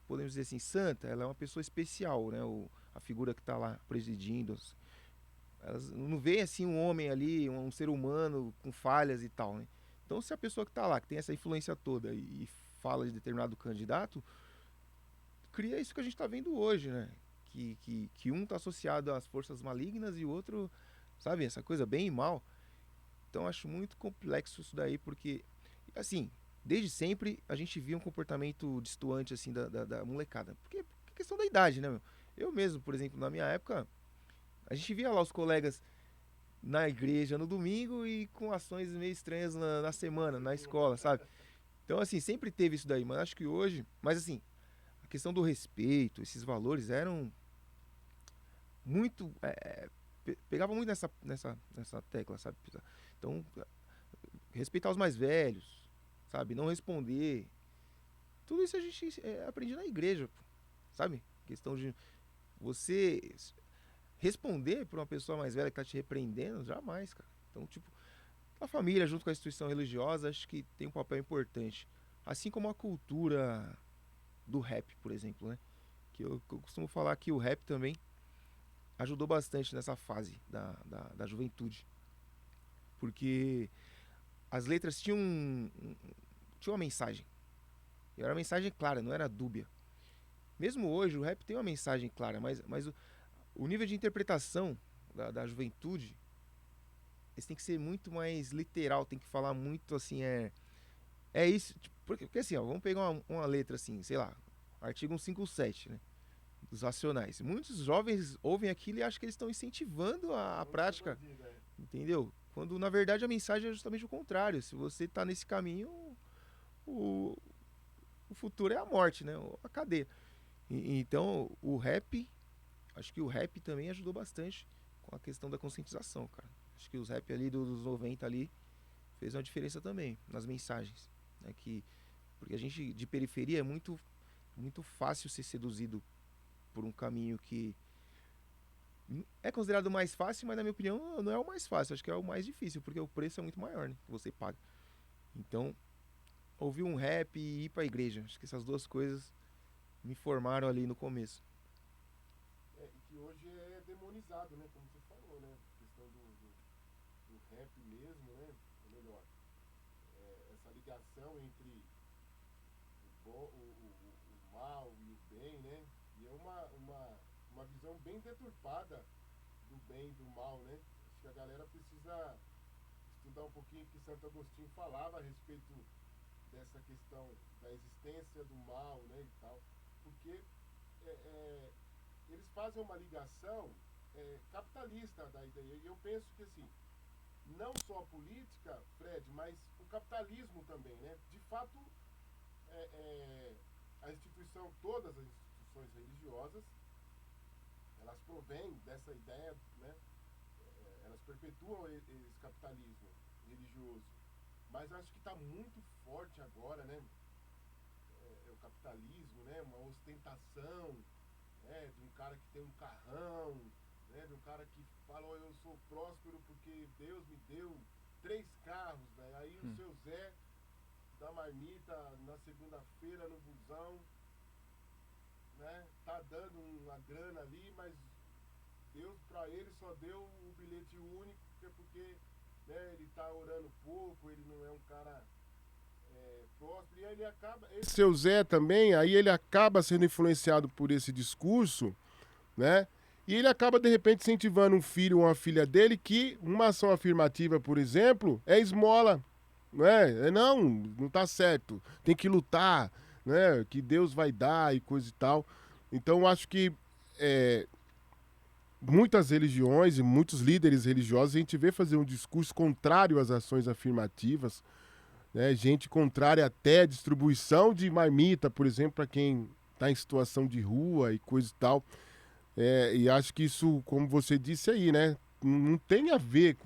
podemos dizer assim, santa, ela é uma pessoa especial, né? A figura que está lá presidindo. Elas não vê assim um homem ali, um ser humano com falhas e tal, né? Então, se a pessoa que está lá, que tem essa influência toda e fala de determinado candidato, cria isso que a gente está vendo hoje, né? Que um está associado às forças malignas e o outro, sabe, essa coisa bem e mal. Então, acho muito complexo isso daí, porque, assim, desde sempre a gente via um comportamento destoante, assim, da molecada. Porque é questão da idade, né, meu? Eu mesmo, por exemplo, na minha época, a gente via lá os colegas na igreja no domingo e com ações meio estranhas na semana, na escola, sabe? Então, assim, sempre teve isso daí, mas acho que hoje... Mas, assim, a questão do respeito, esses valores eram muito... pegavam muito nessa tecla, sabe? Então, respeitar os mais velhos, sabe? Não responder. Tudo isso a gente aprende na igreja, pô, sabe? Questão de você responder para uma pessoa mais velha que tá te repreendendo, jamais, cara. Então, tipo, a família junto com a instituição religiosa acho que tem um papel importante. Assim como a cultura do rap, por exemplo, né? Que eu costumo falar que o rap também ajudou bastante nessa fase da juventude. Porque as letras tinham uma mensagem. E era uma mensagem clara, não era dúbia. Mesmo hoje, o rap tem uma mensagem clara, mas o nível de interpretação da juventude, eles tem que ser muito mais literal, tem que falar muito assim, é isso. Tipo, porque assim, ó, vamos pegar uma letra assim, sei lá, artigo 157, né? Dos Racionais. Muitos jovens ouvem aquilo e acham que eles estão incentivando a prática, entendeu? Quando na verdade a mensagem é justamente o contrário. Se você está nesse caminho, o futuro é a morte, né? A cadeia. Então o rap, acho que o rap também ajudou bastante com a questão da conscientização, cara. Acho que os rap ali dos 90 ali fez uma diferença também nas mensagens, né? Porque a gente de periferia é muito fácil ser seduzido por um caminho que é considerado mais fácil, mas na minha opinião não é o mais fácil, acho que é o mais difícil, porque o preço é muito maior, né, que você paga. Então, ouvir um rap e ir pra igreja, acho que essas duas coisas me formaram ali no começo. E que hoje é demonizado, né, como você falou, né, a questão do rap mesmo, né, ou melhor, essa ligação entre o mal e o bem, né, e é uma visão bem deturpada do bem e do mal, né? Acho que a galera precisa estudar um pouquinho o que Santo Agostinho falava a respeito dessa questão da existência do mal, né, e tal, porque eles fazem uma ligação capitalista da ideia, e eu penso que assim, não só a política, Fred, mas o capitalismo também, né? De fato, todas as instituições religiosas, elas provêm dessa ideia, né? Elas perpetuam esse capitalismo religioso. Mas acho que está muito forte agora, né? O capitalismo, né? Uma ostentação, né? De um cara que tem um carrão, né? De um cara que fala, oh, eu sou próspero porque Deus me deu 3 carros, né? Aí o seu Zé da marmita na segunda-feira no busão, né? Tá dando uma grana ali, mas Deus para ele só deu o bilhete único, porque né, ele tá orando pouco, ele não é um cara próspero, e aí ele acaba... Seu Zé também, aí ele acaba sendo influenciado por esse discurso, né? E ele acaba, de repente, incentivando um filho ou uma filha dele que uma ação afirmativa, por exemplo, é esmola, né? Não tá certo, tem que lutar, né? Que Deus vai dar e coisa e tal. Então, eu acho que muitas religiões e muitos líderes religiosos, a gente vê fazer um discurso contrário às ações afirmativas, né? Gente contrária até à distribuição de marmita, por exemplo, para quem está em situação de rua e coisa e tal. E acho que isso, como você disse aí, né? Não tem a ver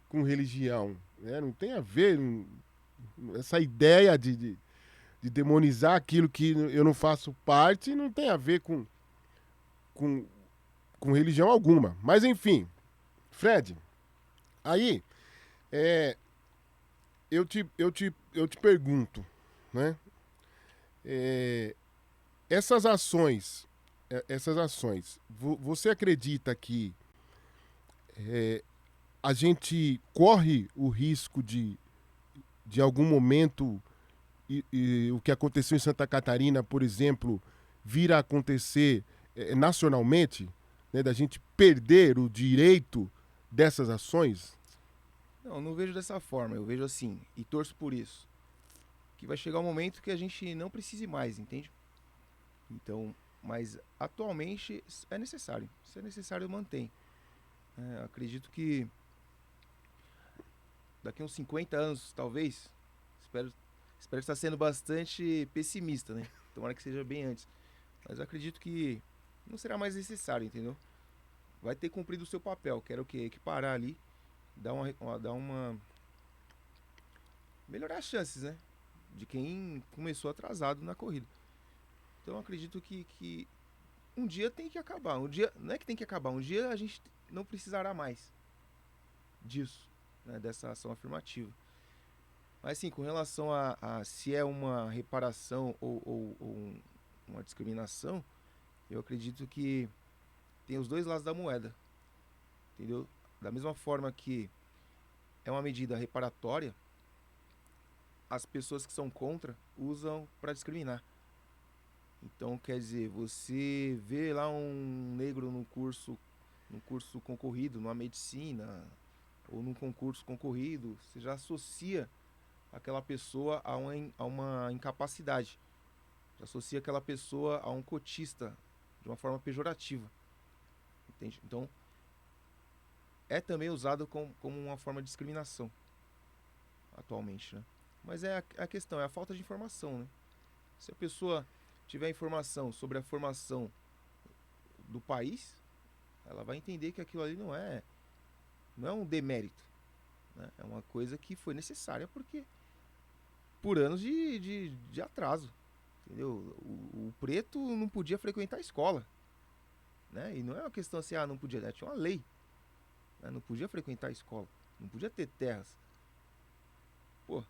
com religião, né? Não tem a ver essa ideia de demonizar aquilo que eu não faço parte, não tem a ver com religião alguma. Mas enfim, Fred, aí eu te pergunto, né? Essas ações, você acredita que a gente corre o risco de algum momento e o que aconteceu em Santa Catarina, por exemplo, vir a acontecer nacionalmente, né, da gente perder o direito dessas ações? Não vejo dessa forma. Eu vejo assim, e torço por isso, que vai chegar um momento que a gente não precise mais, entende? Então, mas atualmente é necessário. Se é necessário, mantém. Acredito que daqui a uns 50 anos, talvez, espero estar sendo bastante pessimista, né? Tomara que seja bem antes. Mas eu acredito que não será mais necessário, entendeu? Vai ter cumprido o seu papel, que era o quê? Equiparar ali, dar uma melhorar as chances, né? De quem começou atrasado na corrida. Então eu acredito que um dia tem que acabar. Um dia, não é que tem que acabar, um dia a gente não precisará mais disso, né? Dessa ação afirmativa. Mas sim, com relação a se é uma reparação ou uma discriminação, eu acredito que tem os dois lados da moeda, entendeu? Da mesma forma que é uma medida reparatória, as pessoas que são contra usam para discriminar. Então, quer dizer, você vê lá um negro num curso concorrido, numa medicina, ou num concurso concorrido, você já associa aquela pessoa a uma incapacidade. Já associa aquela pessoa a um cotista de uma forma pejorativa. Entende? Então, é também usado como uma forma de discriminação atualmente, né? Mas a questão, é a falta de informação, né? Se a pessoa tiver informação sobre a formação do país, ela vai entender que aquilo ali não é um demérito, né? É uma coisa que foi necessária porque por anos de atraso, entendeu? O preto não podia frequentar a escola, né? E não é uma questão assim, não podia, né? Tinha uma lei, né? Não podia frequentar a escola, não podia ter terras. Pô,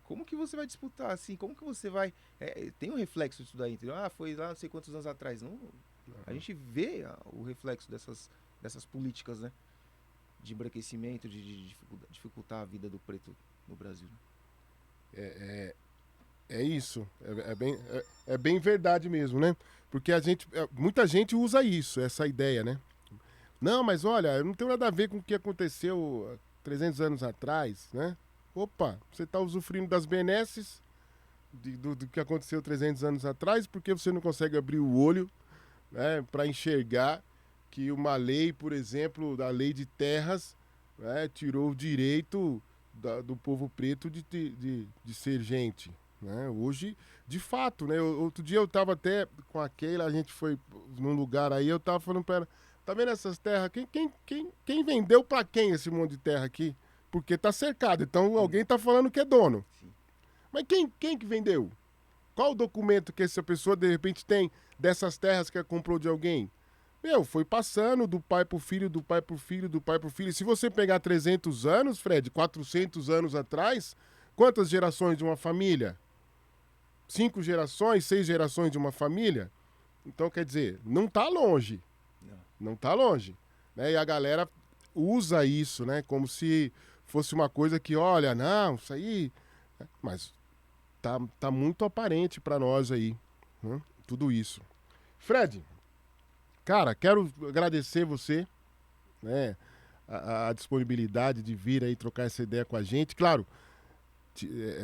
como que você vai disputar assim? Como que você vai... tem um reflexo disso daí, entendeu? Foi lá não sei quantos anos atrás. Não, a gente vê o reflexo dessas políticas, né? De embranquecimento, de dificultar a vida do preto no Brasil. É isso. É bem verdade mesmo, né? Porque muita gente usa isso, essa ideia, né? Não, mas olha, não tem nada a ver com o que aconteceu 300 anos atrás, né? Opa, você está usufruindo das benesses do que aconteceu 300 anos atrás, porque você não consegue abrir o olho, né, para enxergar que uma lei, por exemplo, da lei de terras, né, tirou o direito do povo preto de ser gente, né? Hoje, de fato, né? Outro dia eu estava até com a Keila, a gente foi num lugar aí, eu estava falando para ela, tá vendo essas terras? Quem vendeu para quem esse monte de terra aqui? Porque tá cercado, então alguém tá falando que é dono. Sim. Mas quem que vendeu? Qual o documento que essa pessoa de repente tem dessas terras que ela comprou de alguém? Foi passando do pai pro filho, do pai pro filho, do pai pro filho. Se você pegar 300 anos, Fred, 400 anos atrás, quantas gerações de uma família? 5 gerações, 6 gerações de uma família? Então, quer dizer, não tá longe. Não tá longe. Né? E a galera usa isso, né? Como se fosse uma coisa que, olha, não, isso aí... Mas tá muito aparente para nós aí, né? Tudo isso. Fred, cara, quero agradecer você, né? A disponibilidade de vir aí trocar essa ideia com a gente. Claro,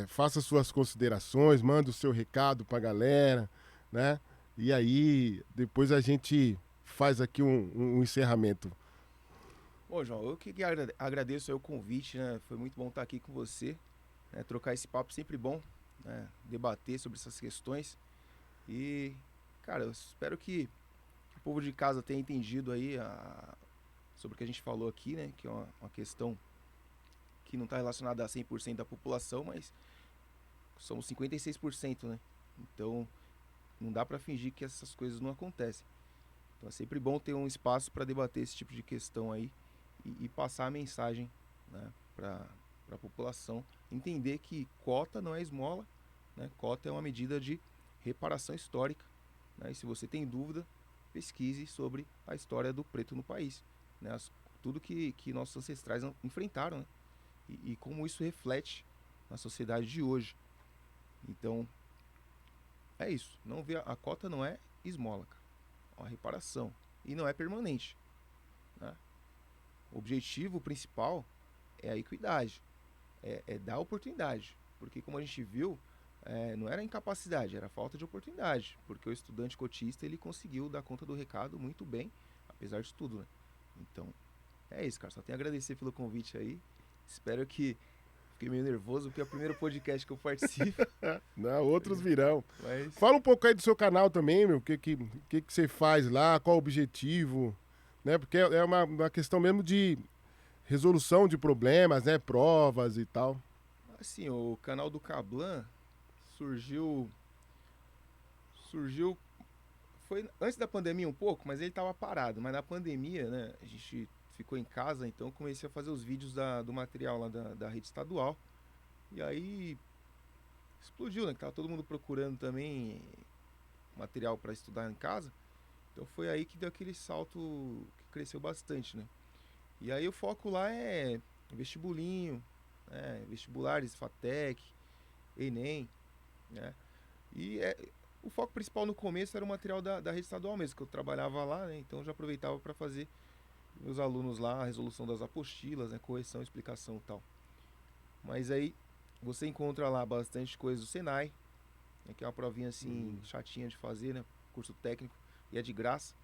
faça suas considerações, manda o seu recado pra galera, né? E aí, depois a gente faz aqui um encerramento. Bom, João, eu que agradeço aí o convite, né? Foi muito bom estar aqui com você, né? Trocar esse papo sempre bom, né? Debater sobre essas questões. E, cara, eu espero que o povo de casa tenha entendido aí sobre o que a gente falou aqui, né? Que é uma questão que não está relacionada a 100% da população, mas somos 56%, né? Então, não dá para fingir que essas coisas não acontecem. Então é sempre bom ter um espaço para debater esse tipo de questão aí e passar a mensagem, né, para a população entender que cota não é esmola, né? Cota é uma medida de reparação histórica, né? E se você tem dúvida, pesquise sobre a história do preto no país, né? Tudo que nossos ancestrais enfrentaram, né? E como isso reflete na sociedade de hoje. Então, é isso. Não vê, a cota não é esmola, cara. É uma reparação. E não é permanente, né? O objetivo principal é a equidade. É dar oportunidade. Porque como a gente viu, não era incapacidade, era falta de oportunidade. Porque o estudante cotista, ele conseguiu dar conta do recado muito bem, apesar de tudo, né? Então, é isso, cara. Só tenho a agradecer pelo convite aí. Espero que... Fiquei meio nervoso, porque é o primeiro podcast que eu participo. Não, outros virão. Mas... Fala um pouco aí do seu canal também, meu. O que você faz lá, qual o objetivo, né? Porque é uma questão mesmo de resolução de problemas, né? Provas e tal. Assim, o canal do Kablan surgiu... Foi antes da pandemia um pouco, mas ele estava parado. Mas na pandemia, né, a gente ficou em casa, então eu comecei a fazer os vídeos do material lá da rede estadual. E aí explodiu, né? Que tava todo mundo procurando também material para estudar em casa. Então foi aí que deu aquele salto que cresceu bastante, né? E aí o foco lá é vestibulinho, né? Vestibulares, FATEC, Enem, né? E o foco principal no começo era o material da rede estadual mesmo, que eu trabalhava lá, né? Então eu já aproveitava para fazer meus alunos lá a resolução das apostilas, né? Correção, explicação e tal. Mas aí você encontra lá bastante coisa do Senai, né? Que é uma provinha assim chatinha de fazer, né? Curso técnico, e é de graça.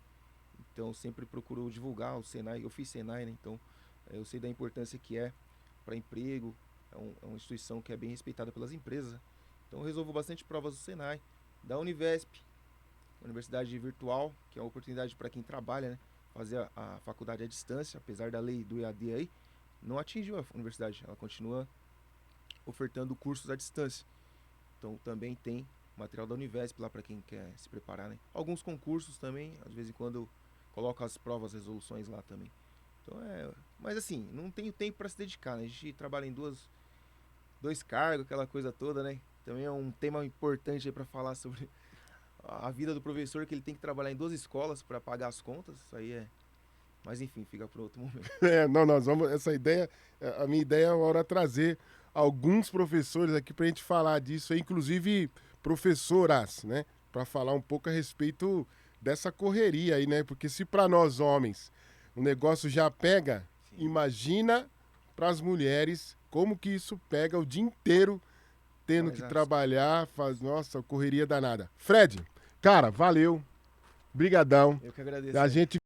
Então eu sempre procuro divulgar o Senai. Eu fiz Senai, né? Então eu sei da importância que é para emprego. É uma instituição que é bem respeitada pelas empresas, né? Então eu resolvo bastante provas do Senai, da Univesp, Universidade Virtual, que é uma oportunidade para quem trabalha, né? Fazer a faculdade à distância, apesar da lei do EAD aí, não atingiu a universidade, ela continua ofertando cursos à distância. Então também tem material da Univesp lá para quem quer se preparar, né? Alguns concursos também, às vezes em quando eu coloco as provas, resoluções lá também. Então mas assim, não tenho tempo para se dedicar, né? A gente trabalha em dois cargos, aquela coisa toda, né? Também é um tema importante aí para falar sobre a vida do professor, que ele tem que trabalhar em 2 escolas para pagar as contas. Isso aí Mas enfim, fica para outro momento. Nós vamos... Essa ideia... A minha ideia é uma hora trazer alguns professores aqui pra gente falar disso aí, inclusive professoras, né? Pra falar um pouco a respeito dessa correria aí, né? Porque se pra nós homens o negócio já pega, sim, imagina pras mulheres como que isso pega o dia inteiro tendo que trabalhar, nossa, correria danada. Fred, cara, valeu. Brigadão. Eu que agradeço. A gente